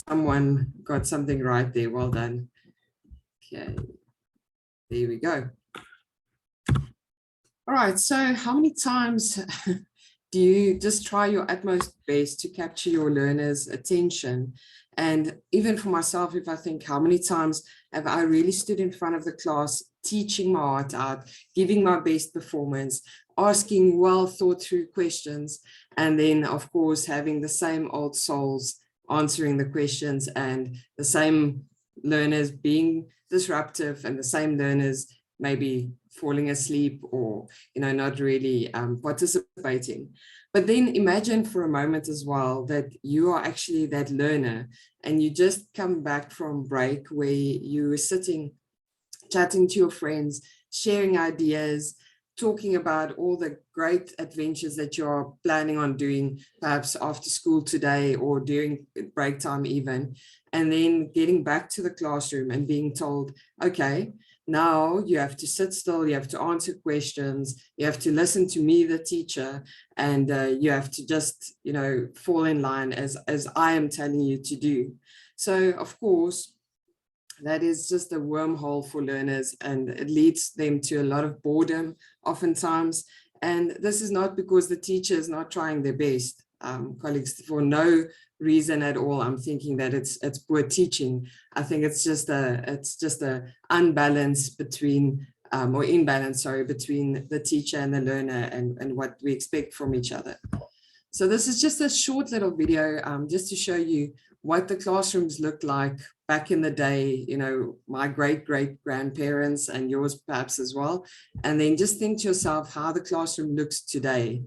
someone got something right there. Well done. Okay, there we go. All right, so how many times do you just try your utmost best to capture your learners' attention? And even for myself, if I think, how many times have I really stood in front of the class, teaching my heart out, giving my best performance, asking well thought through questions, and then of course having the same old souls answering the questions and the same learners being disruptive and the same learners maybe falling asleep or, you know, not really participating. But then imagine for a moment as well that you are actually that learner and you just come back from break where you were sitting, chatting to your friends, sharing ideas, talking about all the great adventures that you're planning on doing, perhaps after school today or during break time even, and then getting back to the classroom and being told, okay, now you have to sit still, you have to answer questions, you have to listen to me, the teacher, and you have to just, you know, fall in line as I am telling you to do. So of course, that is just a wormhole for learners, and it leads them to a lot of boredom oftentimes. And this is not because the teacher is not trying their best. colleagues, for no reason at all I'm thinking that it's poor teaching. I think it's just a unbalance between or imbalance, sorry, between the teacher and the learner and what we expect from each other. So this is just a short little video just to show you what the classrooms looked like back in the day, you know, my great-great-grandparents and yours perhaps as well. And then just think to yourself how the classroom looks today.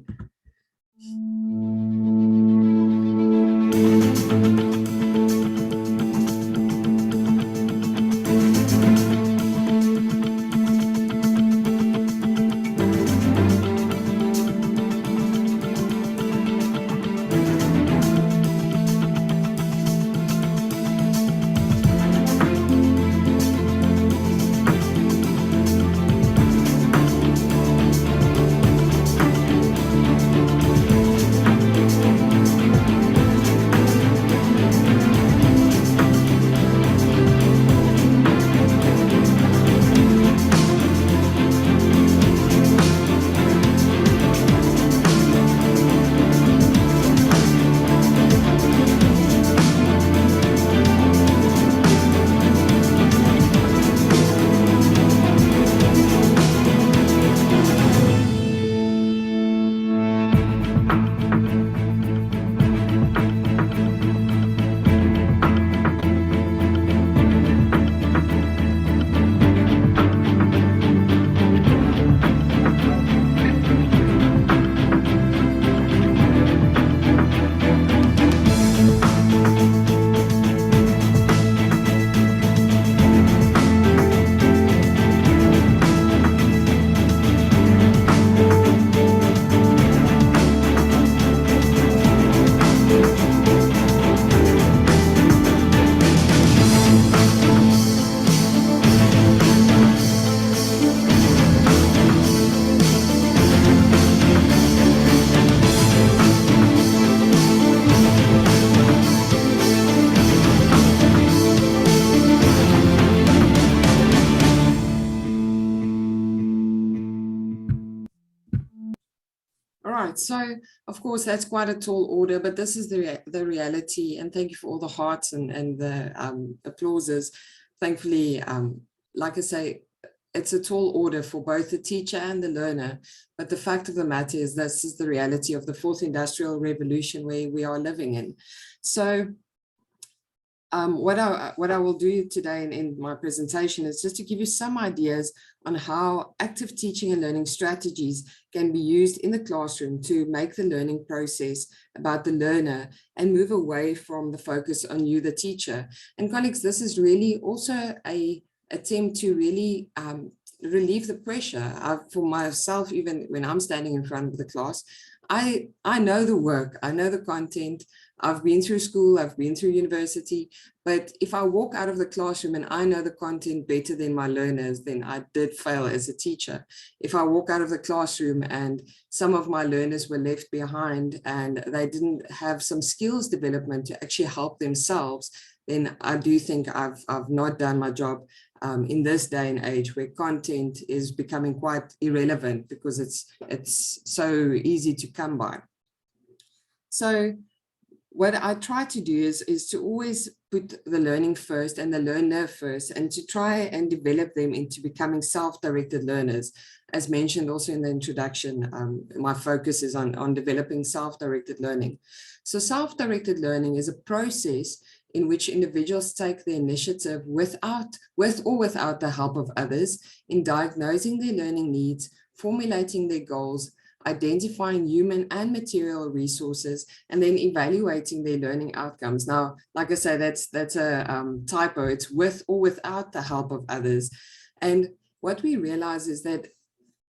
Right, so of course that's quite a tall order, but this is the reality, and thank you for all the hearts and the applauses. Thankfully, like I say, it's a tall order for both the teacher and the learner, but the fact of the matter is this is the reality of the fourth industrial revolution where we are living in. So what I will do today in my presentation is just to give you some ideas on how active teaching and learning strategies can be used in the classroom to make the learning process about the learner and move away from the focus on you, the teacher. And colleagues, this is really also an attempt to really relieve the pressure for myself. Even when I'm standing in front of the class, I know the work, I know the content, I've been through school, I've been through university, but if I walk out of the classroom and I know the content better than my learners, then I did fail as a teacher. If I walk out of the classroom and some of my learners were left behind and they didn't have some skills development to actually help themselves, then I do think I've not done my job in this day and age where content is becoming quite irrelevant because it's so easy to come by. So what I try to do is to always put the learning first and the learner first, and to try and develop them into becoming self-directed learners. As mentioned also in the introduction, my focus is on developing self-directed learning. So self-directed learning is a process in which individuals take the initiative with or without the help of others in diagnosing their learning needs, formulating their goals, identifying human and material resources, and then evaluating their learning outcomes. Now, like I say, that's a typo. It's with or without the help of others. And what we realize is that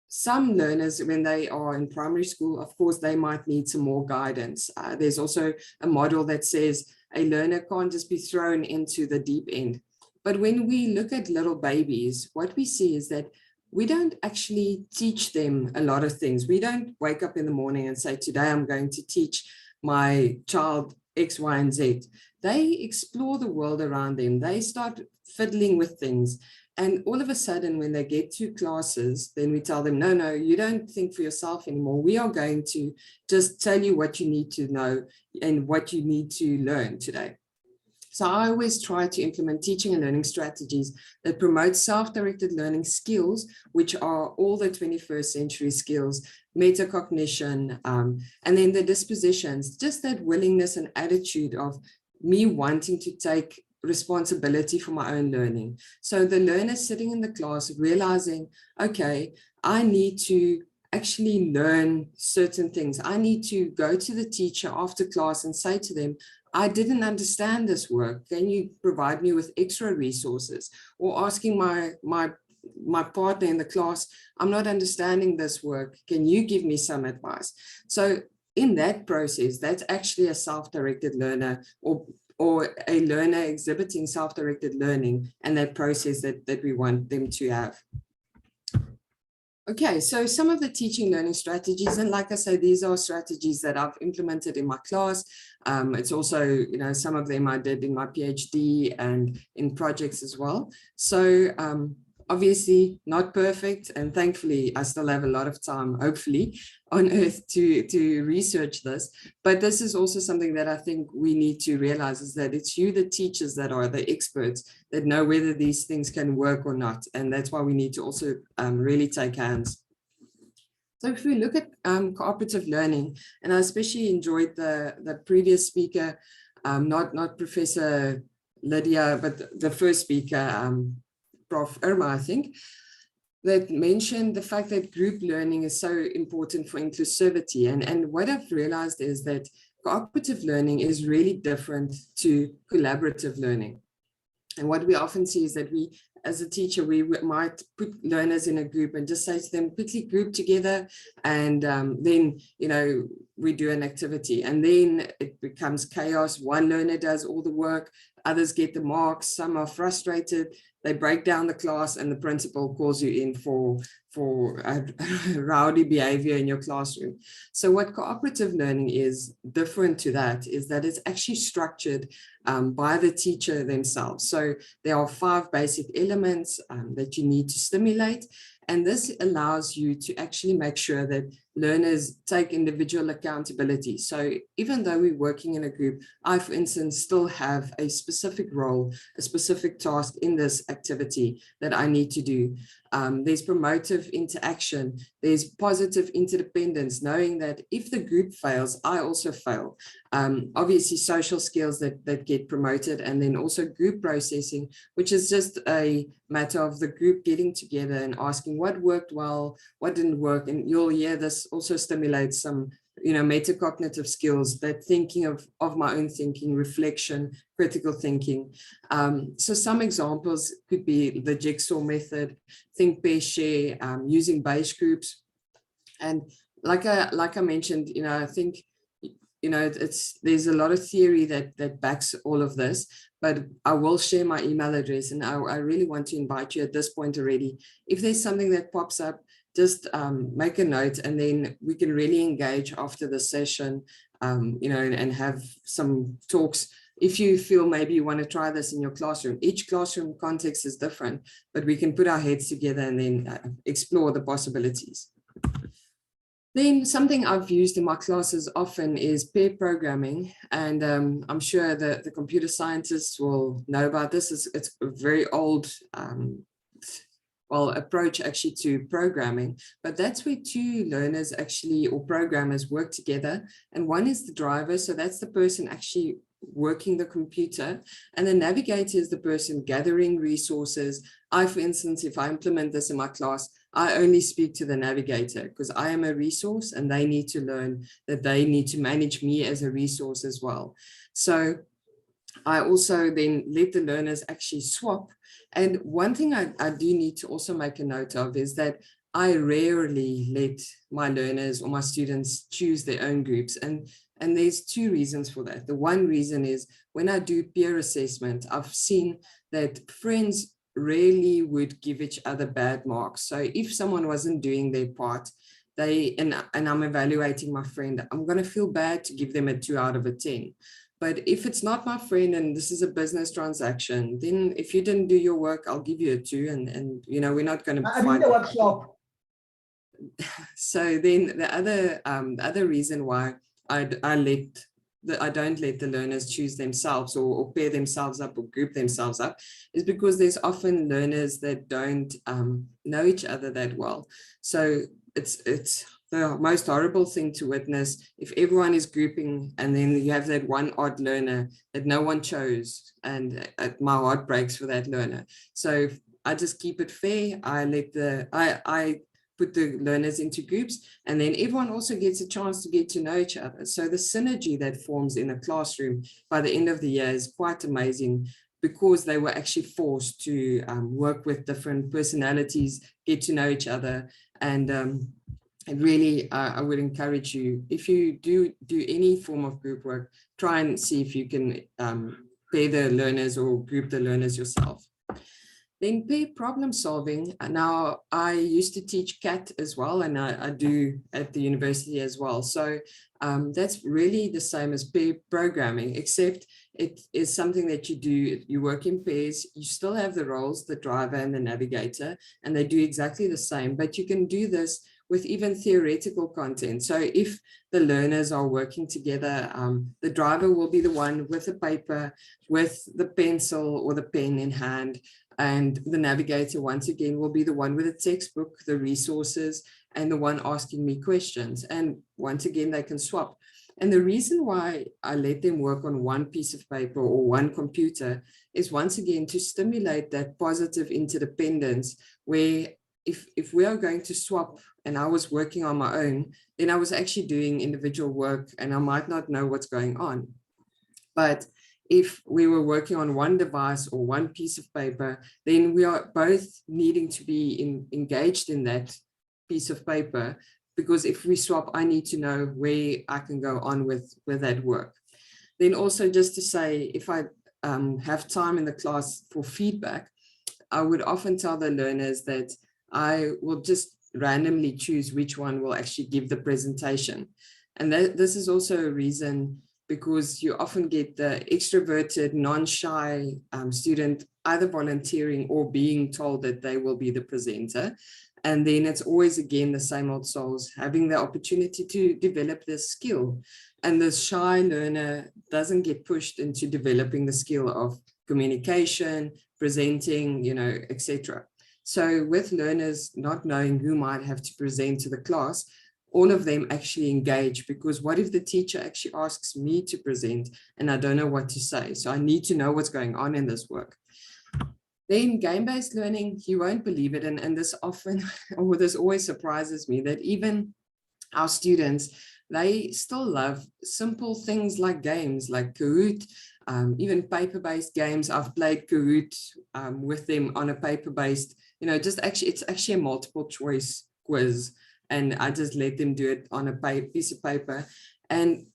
some learners, when they are in primary school, of course, they might need some more guidance. There's also a model that says a learner can't just be thrown into the deep end. But when we look at little babies, what we see is that we don't actually teach them a lot of things. We don't wake up in the morning and say, today I'm going to teach my child X, Y, and Z. They explore the world around them. They start fiddling with things. And all of a sudden, when they get to classes, then we tell them, no, you don't think for yourself anymore. We are going to just tell you what you need to know and what you need to learn today. So I always try to implement teaching and learning strategies that promote self-directed learning skills, which are all the 21st century skills, metacognition, and then the dispositions, just that willingness and attitude of me wanting to take responsibility for my own learning. So the learner sitting in the class realizing, okay, I need to actually learn certain things. I need to go to the teacher after class and say to them, I didn't understand this work. Can you provide me with extra resources? Or asking my partner in the class, I'm not understanding this work. Can you give me some advice? So in that process, that's actually a self-directed learner or a learner exhibiting self-directed learning and that process that we want them to have. Okay, so some of the teaching learning strategies, and like I say, these are strategies that I've implemented in my class. It's also, some of them I did in my PhD and in projects as well. So obviously not perfect, and thankfully I still have a lot of time, hopefully, on earth to research this. But this is also something that I think we need to realize, is that it's you, the teachers, that are the experts that know whether these things can work or not. And that's why we need to also really take hands. So if we look at cooperative learning, and I especially enjoyed the previous speaker, not Professor Lydia, but the first speaker, Prof. Irma, I think, that mentioned the fact that group learning is so important for inclusivity. And what I've realized is that cooperative learning is really different to collaborative learning. And what we often see is that we, as a teacher, we might put learners in a group and just say to them, quickly group together, and then, we do an activity, and then it becomes chaos. One learner does all the work, others get the marks, some are frustrated, they break down the class, and the principal calls you in for rowdy behavior in your classroom. So what cooperative learning is different to that is that it's actually structured by the teacher themselves. So there are 5 basic elements that you need to stimulate. And this allows you to actually make sure that learners take individual accountability. So even though we're working in a group, I, for instance, still have a specific role, a specific task in this activity that I need to do. There's promotive interaction, there's positive interdependence, knowing that if the group fails, I also fail. Obviously, social skills that get promoted, and then also group processing, which is just a matter of the group getting together and asking what worked well, what didn't work. And you'll hear this also stimulates some metacognitive skills, that thinking of my own thinking, reflection, critical thinking. So some examples could be the jigsaw method, think, pair, share, using base groups. And like I mentioned, I think, there's a lot of theory that backs all of this, but I will share my email address, and I really want to invite you at this point already. If there's something that pops up, just make a note, and then we can really engage after the session, and have some talks. If you feel maybe you want to try this in your classroom, each classroom context is different, but we can put our heads together and then explore the possibilities. Then something I've used in my classes often is pair programming, and I'm sure the computer scientists will know about this. It's a very old approach actually to programming, but that's where 2 learners actually, or programmers, work together, and one is the driver, so that's the person actually working the computer, and the navigator is the person gathering resources. I, for instance, if I implement this in my class, I only speak to the navigator because I am a resource, and they need to learn that they need to manage me as a resource as well. So I also then let the learners actually swap. And one thing I do need to also make a note of is that I rarely let my learners or my students choose their own groups. And there's 2 reasons for that. The one reason is when I do peer assessment, I've seen that friends rarely would give each other bad marks. So if someone wasn't doing their part, and I'm evaluating my friend, I'm going to feel bad to give them a 2 out of a 10. But if it's not my friend and this is a business transaction, then if you didn't do your work, I'll give you a 2, and you know, we're not going to find the workshop. So then the other reason why I don't let the learners choose themselves or pair themselves up or group themselves up is because there's often learners that don't know each other that well. So it's the most horrible thing to witness if everyone is grouping and then you have that one odd learner that no one chose, and my heart breaks for that learner. So I just keep it fair. I put the learners into groups, and then everyone also gets a chance to get to know each other. So the synergy that forms in a classroom by the end of the year is quite amazing, because they were actually forced to work with different personalities, get to know each other. And really, I would encourage you, if you do any form of group work, try and see if you can pair the learners or group the learners yourself. Then pair problem solving. Now, I used to teach CAT as well, and I do at the university as well. So that's really the same as pair programming, except it is something that you do, you work in pairs, you still have the roles, the driver and the navigator, and they do exactly the same, but you can do this with even theoretical content. So if the learners are working together, the driver will be the one with the paper, with the pencil or the pen in hand, and the navigator, once again, will be the one with the textbook, the resources, and the one asking me questions. And once again, they can swap. And the reason why I let them work on one piece of paper or one computer is, once again, to stimulate that positive interdependence, where if we are going to swap and I was working on my own, then I was actually doing individual work and I might not know what's going on. But if we were working on one device or one piece of paper, then we are both needing to be engaged in that piece of paper, because if we swap, I need to know where I can go on with that work. Then also, just to say, if I have time in the class for feedback, I would often tell the learners that I will just randomly choose which one will actually give the presentation. And this is also a reason, because you often get the extroverted, non-shy student either volunteering or being told that they will be the presenter. And then it's always, again, the same old souls having the opportunity to develop this skill. And the shy learner doesn't get pushed into developing the skill of communication, presenting, you know, etc. So with learners not knowing who might have to present to the class, all of them actually engage, because what if the teacher actually asks me to present and I don't know what to say? So I need to know what's going on in this work. Then game-based learning, you won't believe it. And this often, or this always surprises me, that even our students, they still love simple things like games, like Kahoot, even paper-based games. I've played Kahoot with them on a paper-based, you know, just actually, it's actually a multiple choice quiz. And I just let them do it on a piece of paper. And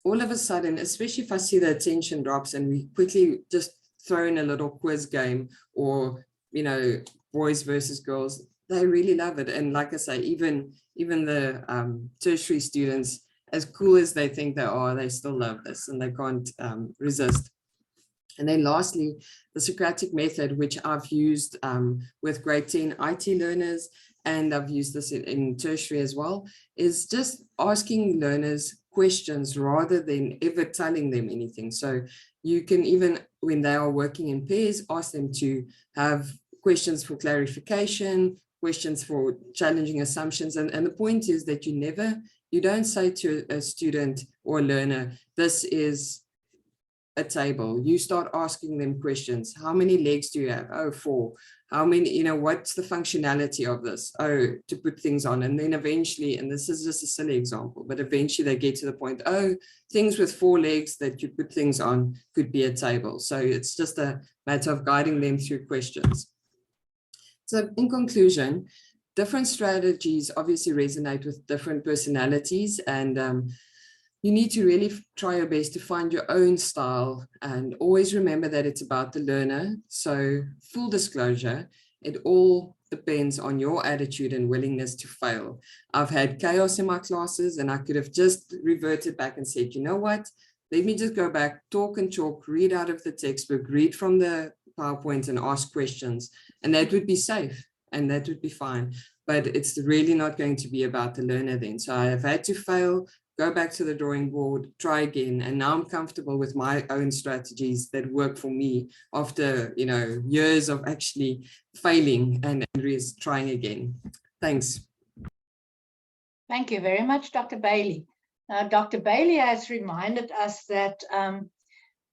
all of a sudden, especially if I see the attention drops and we quickly just throw in a little quiz game, or, you know, boys versus girls, they really love it. And like I say, even the tertiary students, as cool as they think they are, they still love this and they can't resist. And then lastly, the Socratic method, which I've used with grade 10 IT learners, and I've used this in tertiary as well, is just asking learners questions rather than ever telling them anything. So you can, even when they are working in pairs, ask them to have questions for clarification, questions for challenging assumptions. And the point is that you don't say to a student or a learner, this is a table. You start asking them questions. How many legs do you have? Oh, 4. How many, you know, what's the functionality of this? Oh, to put things on. And then eventually, and this is just a silly example, but eventually they get to the point, oh, things with 4 legs that you put things on could be a table. So it's just a matter of guiding them through questions. So in conclusion, different strategies obviously resonate with different personalities, and you need to really try your best to find your own style, and always remember that it's about the learner. So full disclosure, it all depends on your attitude and willingness to fail. I've had chaos in my classes and I could have just reverted back and said, you know what, let me just go back, talk and chalk, read out of the textbook, read from the PowerPoint and ask questions, and that would be safe and that would be fine. But it's really not going to be about the learner then. So I have had to fail, go back to the drawing board, try again, and now I'm comfortable with my own strategies that work for me after, you know, years of actually failing and trying again. Thanks. Thank you very much, Dr. Bailey. Dr. Bailey has reminded us that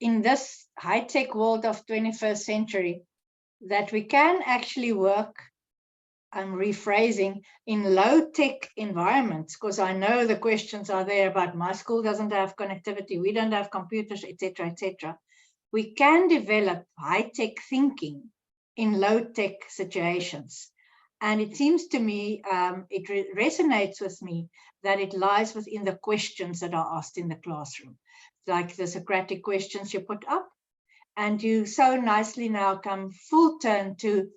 in this high-tech world of 21st century, that we can actually work, I'm rephrasing, in low-tech environments, because I know the questions are there about my school doesn't have connectivity, we don't have computers, etc., etc. We can develop high-tech thinking in low-tech situations. And it seems to me, it resonates with me that it lies within the questions that are asked in the classroom, like the Socratic questions you put up. And you so nicely now come full turn to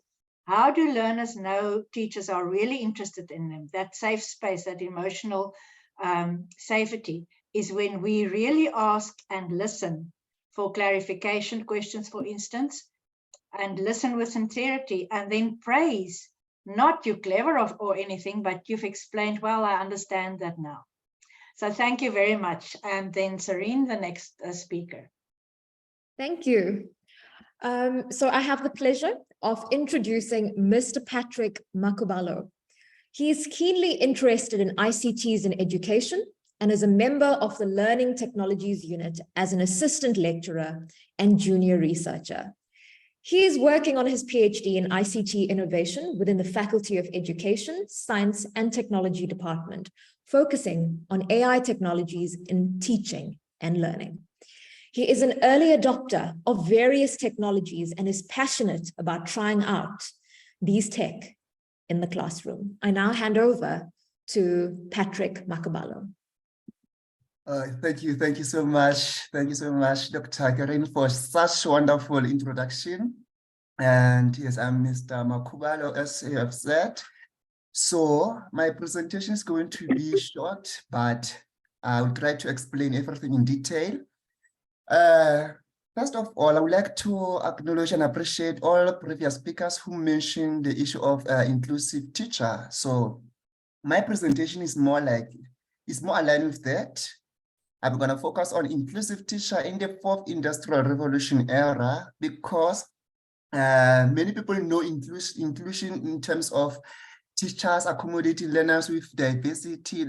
how do learners know teachers are really interested in them? That safe space, that emotional safety is when we really ask and listen for clarification questions, for instance, and listen with sincerity and then praise. Not you clever or anything, but you've explained, well, I understand that now. So thank you very much. And then Cerene, the next speaker. Thank you. So I have the pleasure of introducing Mr. Patrick Makubalo. He is keenly interested in ICTs in education and is a member of the Learning Technologies Unit as an assistant lecturer and junior researcher. He is working on his PhD in ICT innovation within the Faculty of Education, Science and Technology Department, focusing on AI technologies in teaching and learning. He is an early adopter of various technologies and is passionate about trying out these tech in the classroom. I now hand over to Patrick Makubalo. Thank you so much. Thank you so much, Dr. Karen, for such wonderful introduction. And yes, I'm Mr. Makubalo, as you have said. So my presentation is going to be short, but I will try to explain everything in detail. First of all, I would like to acknowledge and appreciate all previous speakers who mentioned the issue of inclusive teacher. So my presentation is more aligned with that. I'm going to focus on inclusive teacher in the fourth industrial revolution era because many people know inclusion in terms of teachers accommodating learners with diversity,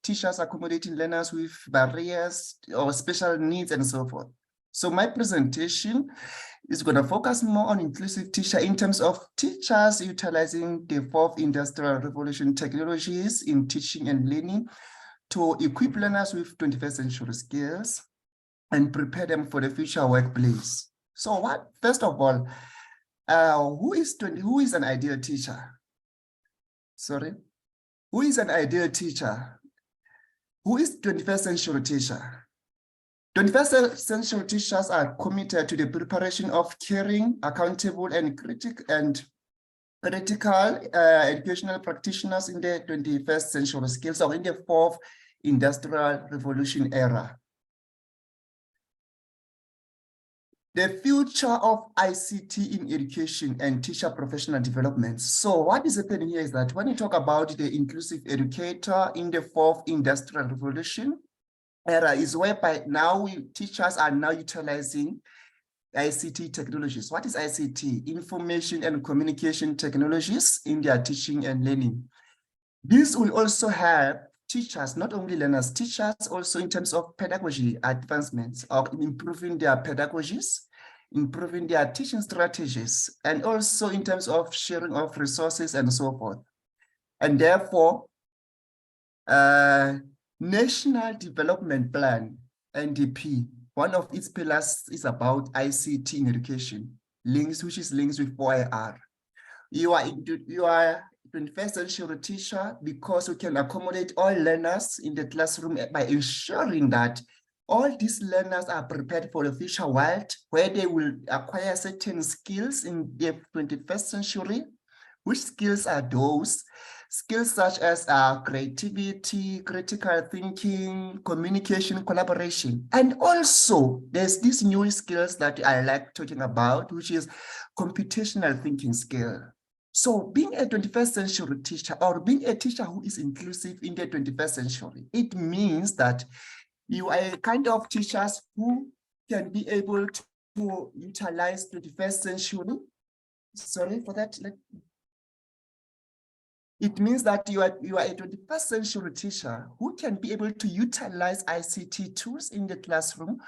teachers accommodating learners with barriers or special needs and so forth. So my presentation is going to focus more on inclusive teacher in terms of teachers utilizing the fourth industrial revolution technologies in teaching and learning to equip learners with 21st century skills and prepare them for the future workplace. So first of all, who is an ideal teacher? Sorry, who is an ideal teacher? Who is 21st century teacher? 21st century teachers are committed to the preparation of caring, accountable, and critical educational practitioners in the 21st century skills or in the fourth industrial revolution era. The future of ICT in education and teacher professional development. So what is happening here is that when you talk about the inclusive educator in the fourth industrial revolution era is whereby now teachers are now utilizing ICT technologies. What is ICT? Information and communication technologies in their teaching and learning. This will also help teachers, not only learners, teachers also in terms of pedagogy advancements or improving their pedagogies, improving their teaching strategies, and also in terms of sharing of resources and so forth. And therefore, National Development Plan, NDP, one of its pillars is about ICT in education, which is links with OIR. You are 21st century teacher because we can accommodate all learners in the classroom by ensuring that all these learners are prepared for the future world where they will acquire certain skills in the 21st century. Which skills are those? skills such as creativity, critical thinking, communication, collaboration. And also there's these new skills that I like talking about, which is computational thinking skill. So being a 21st century teacher, or being a teacher who is inclusive in the 21st century, it means that you are a kind of teachers who can be able to utilize 21st century. Sorry for that. It means that you are a 21st century teacher who can be able to utilize ICT tools in the classroom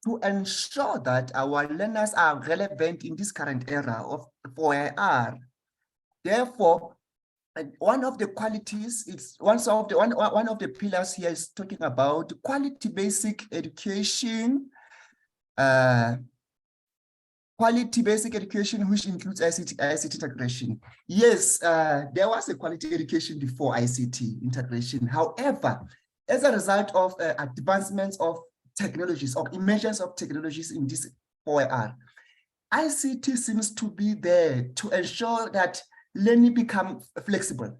to ensure that our learners are relevant in this current era of OER. Therefore, one of the qualities, it's one of the pillars here is talking about quality basic education, which includes ICT integration. Yes, there was a quality education before ICT integration. However, as a result of advancements of technologies or emergence of technologies in this OER, ICT seems to be there to ensure that learning become flexible,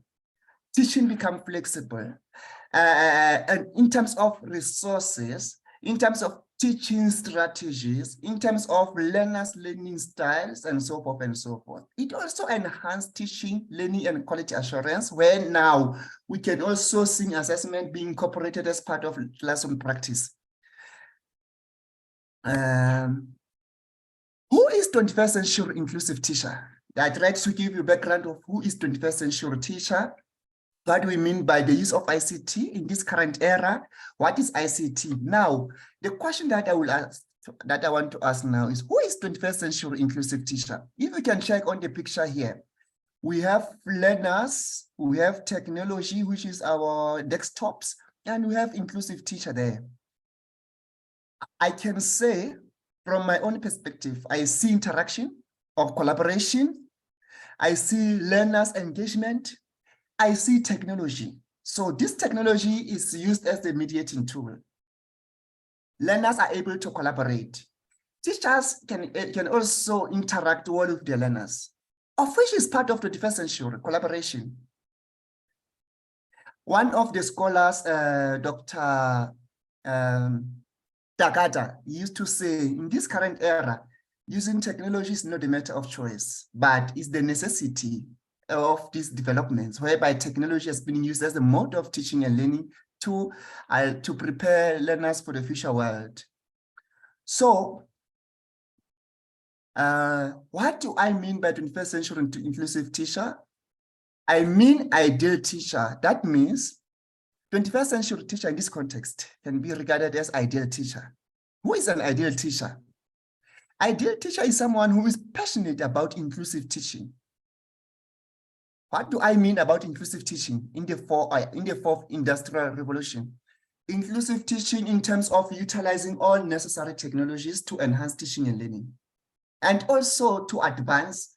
teaching become flexible, and in terms of resources, in terms of teaching strategies, in terms of learners' learning styles, and so forth and so forth. It also enhanced teaching, learning, and quality assurance, where now we can also see assessment being incorporated as part of classroom practice. Who is 21st century inclusive teacher? I tried to give you a background of who is 21st century teacher, what do we mean by the use of ICT in this current era? What is ICT? Now, the question that I will ask, that I want to ask now is, who is 21st century inclusive teacher? If you can check on the picture here, we have learners, we have technology, which is our desktops, and we have inclusive teacher there. I can say, from my own perspective, I see interaction of collaboration, I see learners' engagement, I see technology. So this technology is used as the mediating tool. Learners are able to collaborate. Teachers can also interact well with their learners, of which is part of the 21st century collaboration. One of the scholars, Dr. Tagata, used to say, in this current era, using technology is not a matter of choice, but is the necessity of these developments, whereby technology has been used as a mode of teaching and learning to prepare learners for the future world. So, what do I mean by 21st century inclusive teacher? I mean ideal teacher. That means 21st century teacher in this context can be regarded as ideal teacher. Who is an ideal teacher? Ideal teacher is someone who is passionate about inclusive teaching. What do I mean about inclusive teaching in the fourth industrial revolution? Inclusive teaching in terms of utilizing all necessary technologies to enhance teaching and learning, and also to advance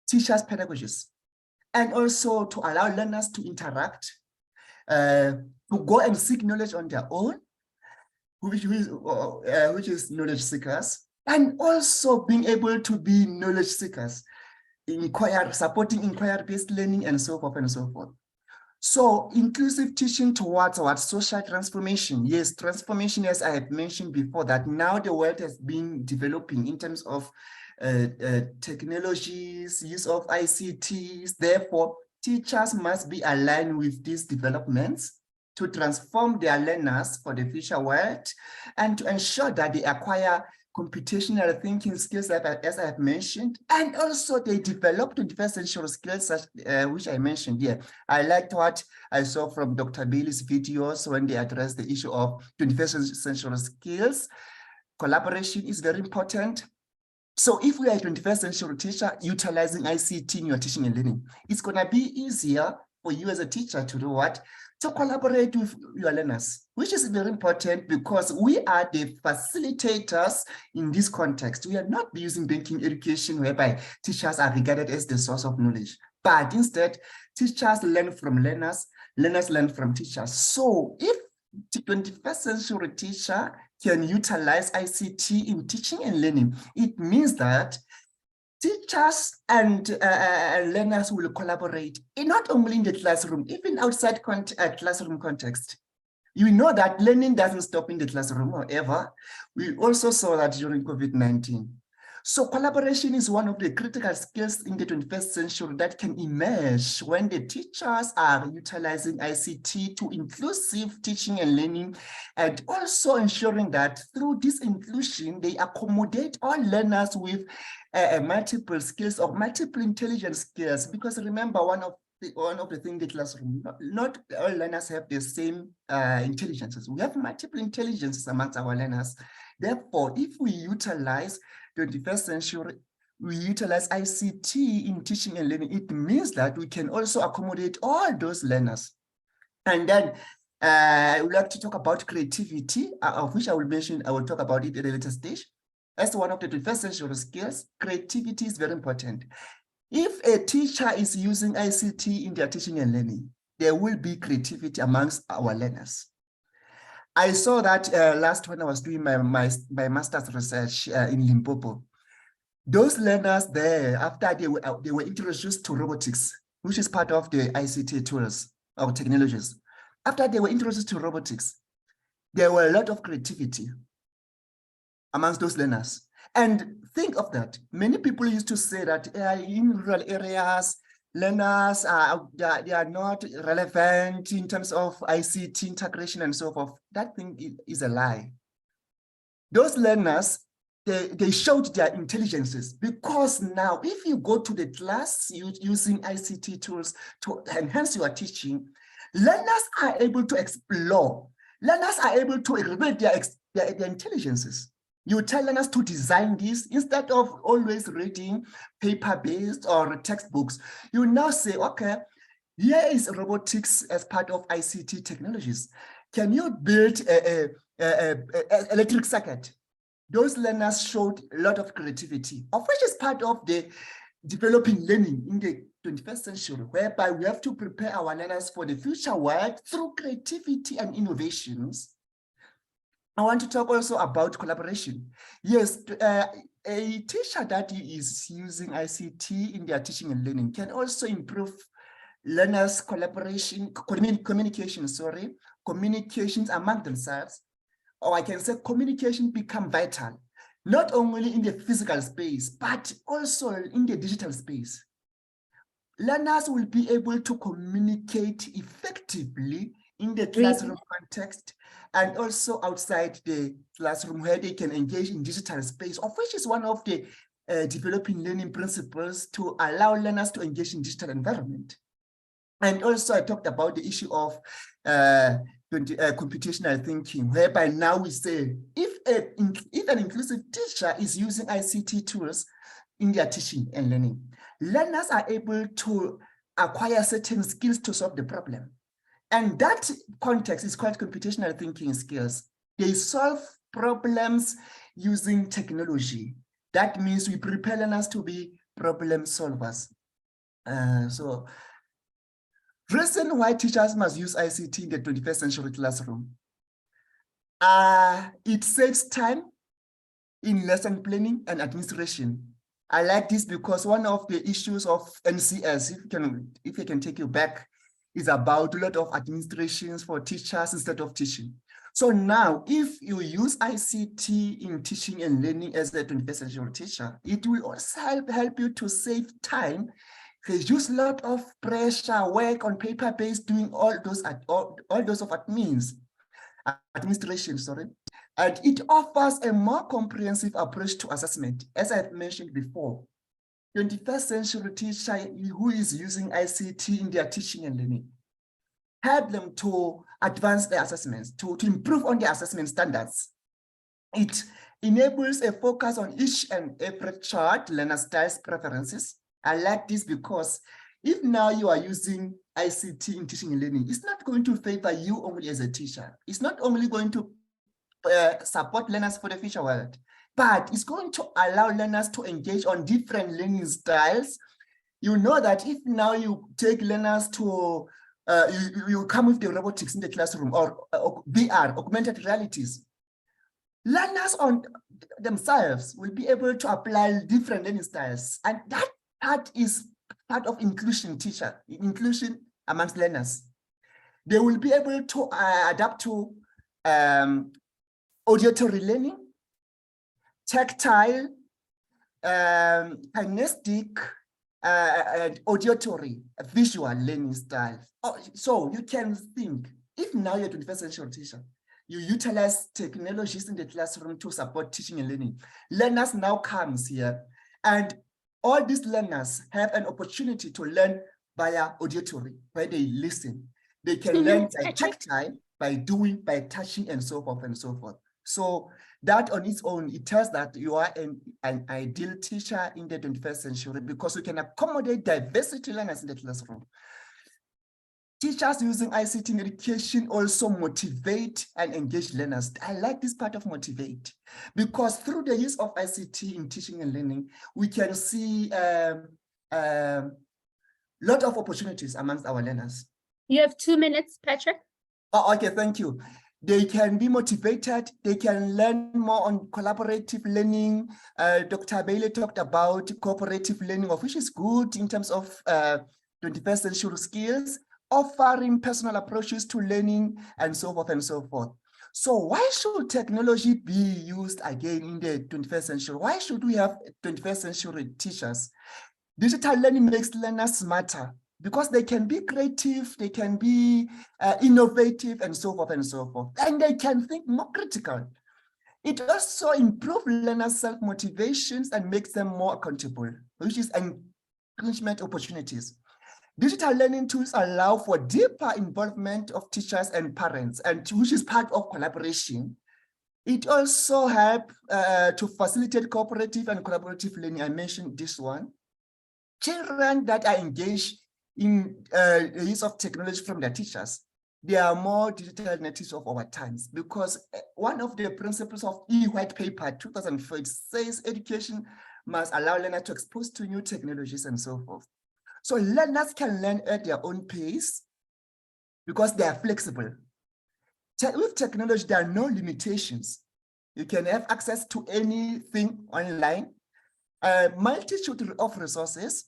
teachers' pedagogies, and also to allow learners to interact, to go and seek knowledge on their own, which is knowledge seekers, and also being able to be knowledge seekers, supporting inquiry-based learning, and so forth and so forth. So inclusive teaching towards social transformation. Yes, transformation, as I have mentioned before, that now the world has been developing in terms of technologies, use of ICTs. Therefore, teachers must be aligned with these developments to transform their learners for the future world and to ensure that they acquire computational thinking skills, as I have mentioned, and also they develop 21st century skills, which I mentioned here. I liked what I saw from Dr. Bailey's videos when they addressed the issue of 21st century skills. Collaboration is very important. So if we are a 21st century teacher utilizing ICT in your teaching and learning, it's going to be easier for you as a teacher to do what? To collaborate with your learners, which is very important because we are the facilitators in this context. We are not using banking education whereby teachers are regarded as the source of knowledge, but instead teachers learn from learners, learners learn from teachers. So if the 21st century teacher can utilize ICT in teaching and learning, it means that teachers and learners will collaborate, not only in the classroom, even outside classroom context. You know that learning doesn't stop in the classroom, however, we also saw that during COVID-19. So collaboration is one of the critical skills in the 21st century that can emerge when the teachers are utilizing ICT to inclusive teaching and learning, and also ensuring that through this inclusion, they accommodate all learners with multiple skills or multiple intelligence skills. Because remember, one of the things in the classroom, not all learners have the same intelligences. We have multiple intelligences amongst our learners. Therefore, if we utilize 21st century, we utilize ICT in teaching and learning, it means that we can also accommodate all those learners. And then I would like to talk about creativity, of which I will talk about it at a later stage. As one of the 21st century skills, creativity is very important. If a teacher is using ICT in their teaching and learning, there will be creativity amongst our learners. I saw that last when I was doing my master's research in Limpopo. Those learners there, after they were introduced to robotics, which is part of the ICT tools or technologies. After they were introduced to robotics, there were a lot of creativity amongst those learners. And think of that. Many people used to say that in rural areas, learners they are not relevant in terms of ICT integration and so forth. That thing is a lie. Those learners, they showed their intelligences, because now if you go to the class using ICT tools to enhance your teaching, learners are able to explore. Learners are able to reveal their intelligences. You tell learners to design this instead of always reading paper-based or textbooks. You now say, okay, here is robotics as part of ICT technologies. Can you build a electric circuit? Those learners showed a lot of creativity, of which is part of the developing learning in the 21st century, whereby we have to prepare our learners for the future world through creativity and innovations. I want to talk also about collaboration. Yes, a teacher that is using ICT in their teaching and learning can also improve learners' communications among themselves, or I can say communication become vital, not only in the physical space, but also in the digital space. Learners will be able to communicate effectively in the classroom context and also outside the classroom, where they can engage in digital space, of which is one of the developing learning principles to allow learners to engage in digital environment. And also I talked about the issue of computational thinking, whereby now we say, if an inclusive teacher is using ICT tools in their teaching and learning, learners are able to acquire certain skills to solve the problem. And that context is called computational thinking skills. They solve problems using technology. That means we prepare learners to be problem solvers. So, reason why teachers must use ICT in the 21st century classroom. It saves time in lesson planning and administration. I like this because one of the issues of NITheCS, if I can take you back, is about a lot of administrations for teachers instead of teaching. So now, if you use ICT in teaching and learning as a 21st century teacher, it will also help you to save time. Reduce a lot of pressure, work on paper-based, doing all those of administration, sorry. And it offers a more comprehensive approach to assessment. As I've mentioned before, 21st century teacher who is using ICT in their teaching and learning, help them to advance their assessments, to improve on their assessment standards. It enables a focus on each and every child learner styles preferences. I like this because if now you are using ICT in teaching and learning, it's not going to favor you only as a teacher. It's not only going to support learners for the future world, but it's going to allow learners to engage on different learning styles. You know that if now you take learners to, you come with the robotics in the classroom or VR, augmented realities, learners on themselves will be able to apply different learning styles. And that part is part of inclusion amongst learners. They will be able to adapt to auditory learning, tactile, kinesthetic, and auditory, visual learning style. So you can think, if now you're a 21st century teacher, you utilize technologies in the classroom to support teaching and learning. Learners now comes here, and all these learners have an opportunity to learn via auditory, where they listen. They can learn by tactile, by doing, by touching, and so forth and so forth. So that on its own, it tells that you are an ideal teacher in the 21st century because you can accommodate diversity learners in the classroom. Teachers using ICT in education also motivate and engage learners. I like this part of motivate because through the use of ICT in teaching and learning, we can see a lot of opportunities amongst our learners. You have 2 minutes, Patrick. Oh, okay, thank you. They can be motivated. They can learn more on collaborative learning. Dr. Bailey talked about cooperative learning, which is good in terms of 21st century skills, offering personal approaches to learning, and so forth and so forth. So why should technology be used again in the 21st century? Why should we have 21st century teachers? Digital learning makes learners smarter because they can be creative, they can be innovative, and so forth and so forth. And they can think more critical. It also improves learners' self-motivations and makes them more accountable, which is encouragement opportunities. Digital learning tools allow for deeper involvement of teachers and parents, and which is part of collaboration. It also helps to facilitate cooperative and collaborative learning. I mentioned this one. Children that are engaged in the use of technology from their teachers, they are more digital natives of our times because one of the principles of e-white paper 2004 says education must allow learners to expose to new technologies and so forth. So learners can learn at their own pace because they are flexible. With technology, there are no limitations. You can have access to anything online, a multitude of resources.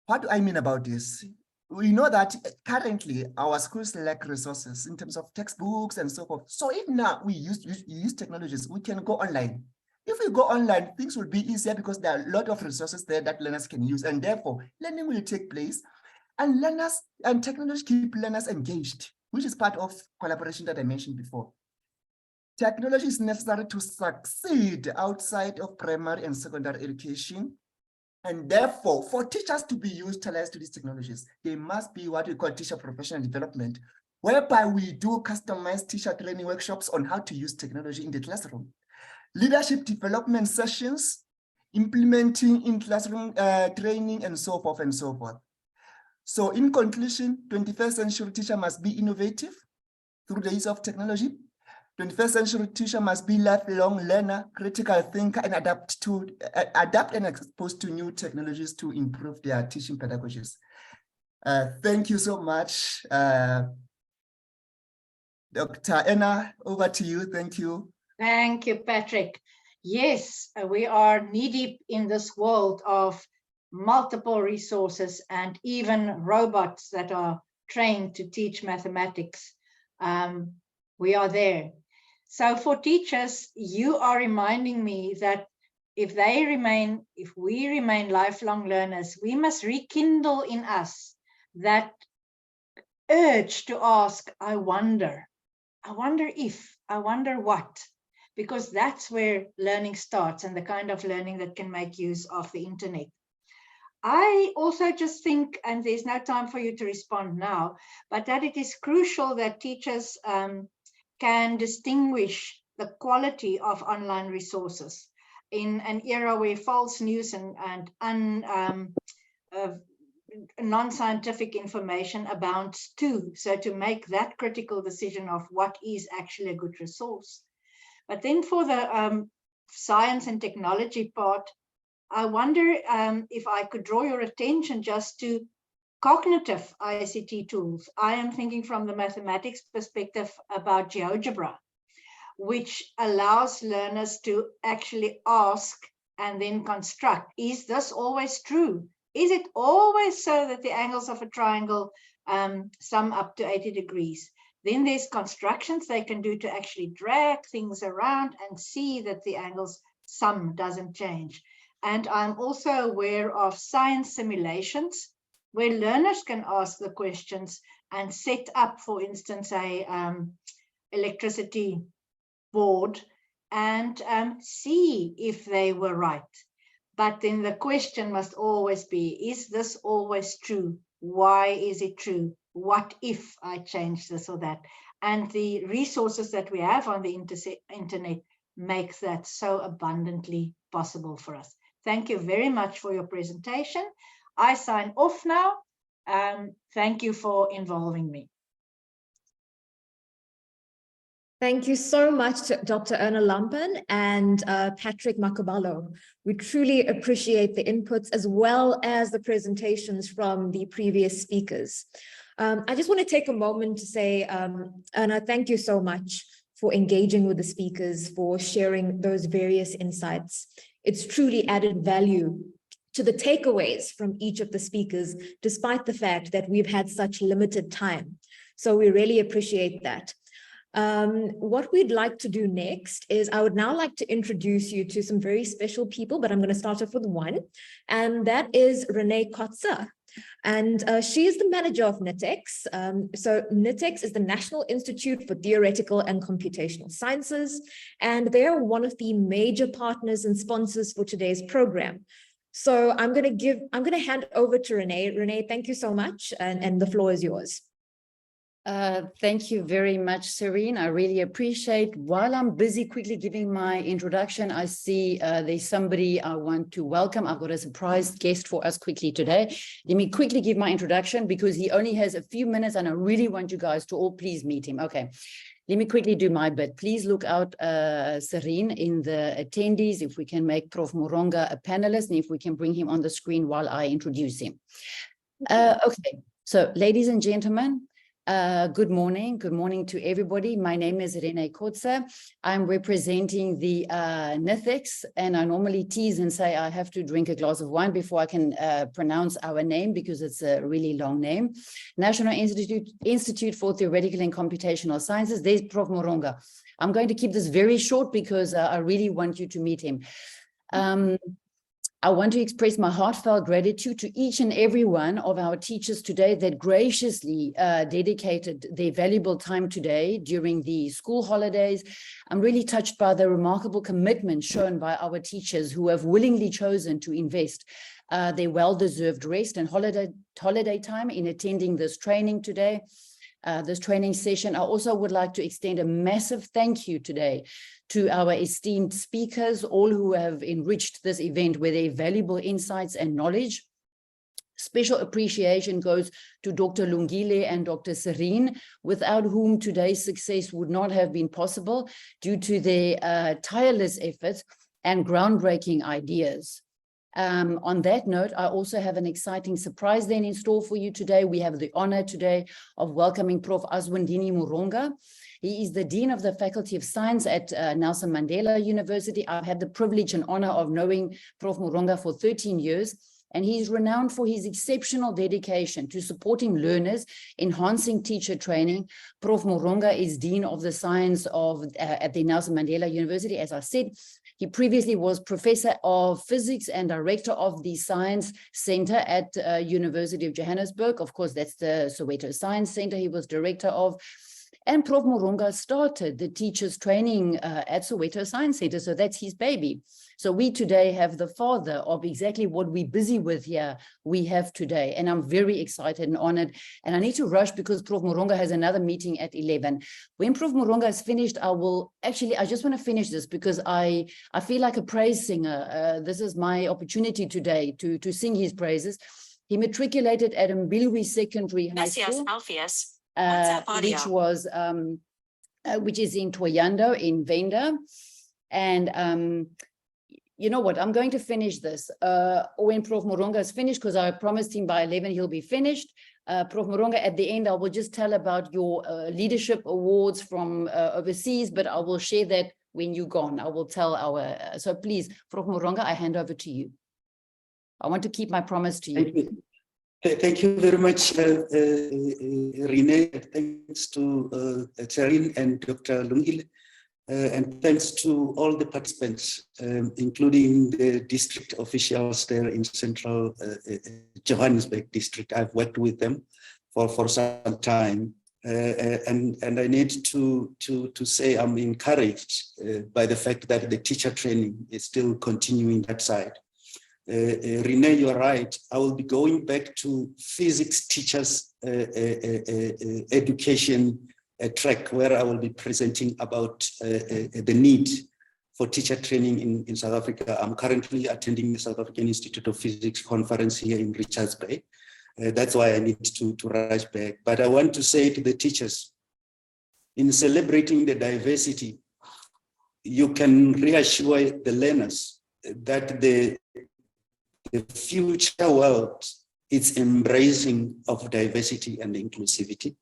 What do I mean about this? We know that currently our schools lack resources in terms of textbooks and so forth. So if now we use technologies, we can go online. If we go online, things will be easier because there are a lot of resources there that learners can use, and therefore learning will take place. And learners and technology keep learners engaged, which is part of collaboration that I mentioned before. Technology is necessary to succeed outside of primary and secondary education. And therefore, for teachers to be utilized to these technologies, they must be what we call teacher professional development, whereby we do customized teacher training workshops on how to use technology in the classroom. Leadership development sessions, implementing in classroom training, and so forth and so forth. So in conclusion, 21st century teacher must be innovative through the use of technology. 21st century teacher must be lifelong learner, critical thinker, and adapt and expose to new technologies to improve their teaching pedagogies. Thank you so much. Dr. Anna, over to you. Thank you. Thank you, Patrick. Yes, we are knee-deep in this world of multiple resources and even robots that are trained to teach mathematics. We are there. So for teachers, you are reminding me that if we remain lifelong learners, we must rekindle in us that urge to ask, I wonder if, I wonder what, because that's where learning starts and the kind of learning that can make use of the internet. I also just think, and there's no time for you to respond now, but that it is crucial that teachers can distinguish the quality of online resources in an era where false news and non-scientific information abounds too. So to make that critical decision of what is actually a good resource. But then for the science and technology part, I wonder if I could draw your attention just to cognitive ICT tools. I am thinking from the mathematics perspective about GeoGebra. which allows learners to actually ask and then construct. Is this always true? Is it always so that the angles of a triangle sum up to 80 degrees? Then there's constructions they can do to actually drag things around and see that the angles sum doesn't change. And I'm also aware of science simulations where learners can ask the questions and set up, for instance, a electricity board and see if they were right. But then the question must always be, is this always true? Why is it true? What if I change this or that? And the resources that we have on the internet makes that so abundantly possible for us. Thank you very much for your presentation. I sign off now. Thank you for involving me. Thank you so much to Dr. Erna Lampen and Patrick Makabalo. We truly appreciate the inputs as well as the presentations from the previous speakers. I just want to take a moment to say, Erna, thank you so much for engaging with the speakers, for sharing those various insights. It's truly added value to the takeaways from each of the speakers, despite the fact that we've had such limited time. So we really appreciate that. What we'd like to do next is I would now like to introduce you to some very special people, but I'm going to start off with one, and that is Cerene Rathilal. And she is the manager of NITheCS. So NITheCS is the National Institute for Theoretical and Computational Sciences, and they are one of the major partners and sponsors for today's program. So I'm going to hand over to Cerene. Cerene, thank you so much, and the floor is yours. Thank you very much, Cerene. I really appreciate. While I'm busy quickly giving my introduction, I see there's somebody I want to welcome. I've got a surprise guest for us quickly today. Let me quickly give my introduction because he only has a few minutes and I really want you guys to all please meet him. Okay, let me quickly do my bit. Please look out Cerene in the attendees, if we can make Prof. Moronga a panelist and if we can bring him on the screen while I introduce him. Okay, so ladies and gentlemen, good morning. Good morning to everybody. My name is Cerene Rathilal. I'm representing the NITheCS, and I normally tease and say I have to drink a glass of wine before I can pronounce our name because it's a really long name. National Institute for Theoretical and Computational Sciences. There's Prof. Moronga. I'm going to keep this very short because I really want you to meet him. I want to express my heartfelt gratitude to each and every one of our teachers today that graciously dedicated their valuable time today during the school holidays. I'm really touched by the remarkable commitment shown by our teachers who have willingly chosen to invest their well-deserved rest and holiday time in attending this training today. This training session. I also would like to extend a massive thank you today to our esteemed speakers, all who have enriched this event with their valuable insights and knowledge. Special appreciation goes to Dr. Lungile and Dr. Cerene, without whom today's success would not have been possible due to their tireless efforts and groundbreaking ideas. On that note, I also have an exciting surprise then in store for you today. We have the honor today of welcoming Prof. Aswandini Moronga. He is the Dean of the Faculty of Science at Nelson Mandela University. I've had the privilege and honor of knowing Prof. Moronga for 13 years, and he's renowned for his exceptional dedication to supporting learners, enhancing teacher training. Prof. Moronga is Dean of the Science at the Nelson Mandela University, as I said. He previously was Professor of Physics and Director of the Science Centre at University of Johannesburg. Of course, that's the Soweto Science Centre he was Director of. And Prof. Moronga started the teachers training at Soweto Science Centre, so that's his baby. So we today have the father of exactly what we're busy with here we have today. And I'm very excited and honored. And I need to rush because Prof. Moronga has another meeting at 11. When Prof. Moronga is finished, I just want to finish this because I feel like a praise singer. This is my opportunity today to sing his praises. He matriculated at Mbilwi Secondary High School. Which is in Thohoyandou in Venda. And you know what, I'm going to finish this when Prof. Moronga is finished, because I promised him by 11 he'll be finished. Prof. Moronga, at the end, I will just tell about your leadership awards from overseas, but I will share that when you're gone. I will tell our, so please, Prof. Moronga, I hand over to you. I want to keep my promise to you. Thank you very much, Renee. Thanks to Cerene and Dr. Lungile. And thanks to all the participants, including the district officials there in Central Johannesburg district. I've worked with them for some time. And I need to say I'm encouraged by the fact that the teacher training is still continuing that side. Renee, you're right. I will be going back to physics teachers education track where I will be presenting about the need for teacher training in South Africa. I'm currently attending the South African Institute of Physics conference here in Richards Bay. That's why I need to rush back. But I want to say to the teachers, in celebrating the diversity, you can reassure the learners that the future world is embracing of diversity and inclusivity.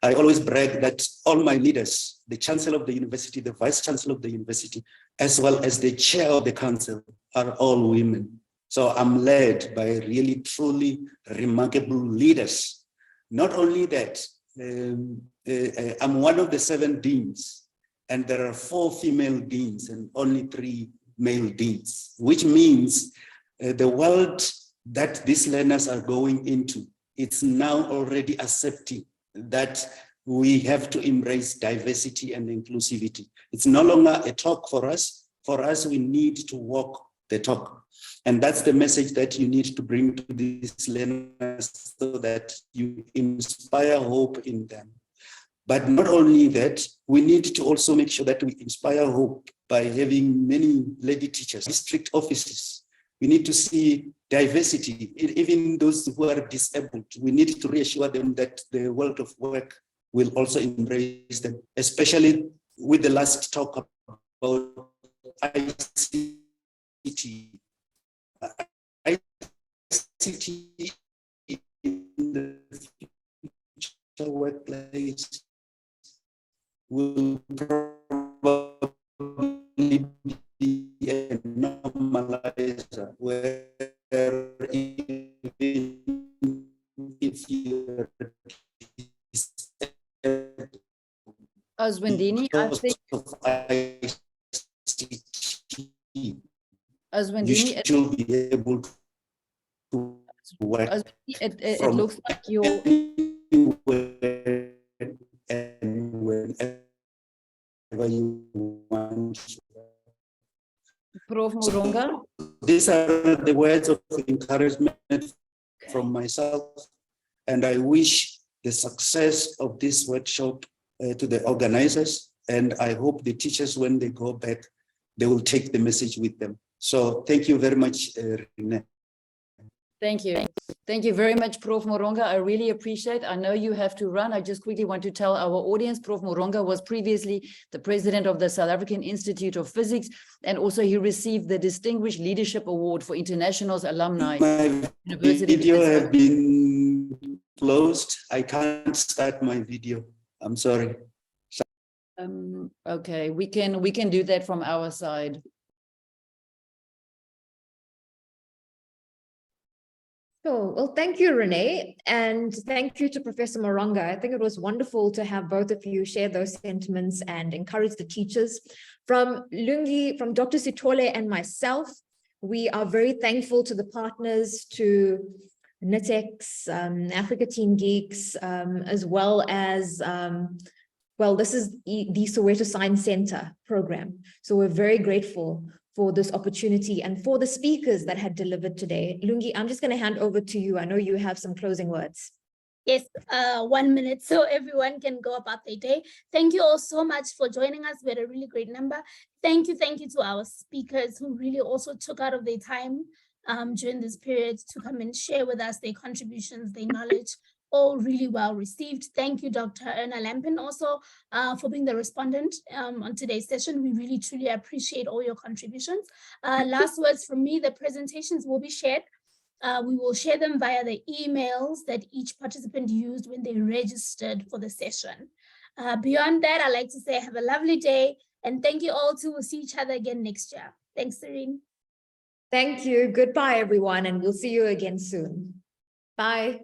I always brag that all my leaders, the Chancellor of the University, the Vice Chancellor of the University, as well as the Chair of the Council, are all women. So I'm led by really, truly remarkable leaders. Not only that, I'm one of the 7 deans, and there are 4 female deans and only 3 male deans, which means the world that these learners are going into, it's now already accepting that we have to embrace diversity and inclusivity. It's no longer a talk for us. For us, we need to walk the talk. And that's the message that you need to bring to these learners so that you inspire hope in them. But not only that, we need to also make sure that we inspire hope by having many lady teachers, district offices. We need to see diversity, even those who are disabled. We need to reassure them that the world of work will also embrace them, especially with the last talk about ICT. ICT in the future workplace will probably be a normalizer where even if you're Azwindini, I think you should be able to work it looks like you're and whenever you want. Prof. Moronga. These are the words of encouragement from myself, and I wish the success of this workshop to the organizers, and I hope the teachers, when they go back, they will take the message with them. So thank you very much, Renee. Thank you. Thank you very much, Prof. Moronga. I really appreciate. I know you have to run. I just quickly want to tell our audience, Prof. Moronga was previously the president of the South African Institute of Physics, and also he received the Distinguished Leadership Award for Internationals Alumni. My video has been closed. I can't start my video. I'm sorry. Okay, we can do that from our side. Sure. Well, thank you, Renee, and thank you to Professor Moronga. I think it was wonderful to have both of you share those sentiments and encourage the teachers. From Lungi, from Dr. Sitole and myself, we are very thankful to the partners, to NITheCS, Africa Teen Geeks, as well as, well, this is the Soweto Science Centre program. So we're very grateful for this opportunity and for the speakers that had delivered today. Lungi, I'm just going to hand over to you. I know you have some closing words. Yes, 1 minute so everyone can go about their day. Thank you all so much for joining us. We had a really great number. Thank you to our speakers who really also took out of their time during this period to come and share with us their contributions, their knowledge, all really well received. Thank you, Dr. Erna Lampin, also for being the respondent on today's session. We really, truly appreciate all your contributions. Last words from me, the presentations will be shared We will share them via the emails that each participant used when they registered for the session. Beyond that, I'd like to say have a lovely day and thank you all too. We'll see each other again next year. Thanks, Cerene. Thank you. Goodbye, everyone, and we'll see you again soon. Bye.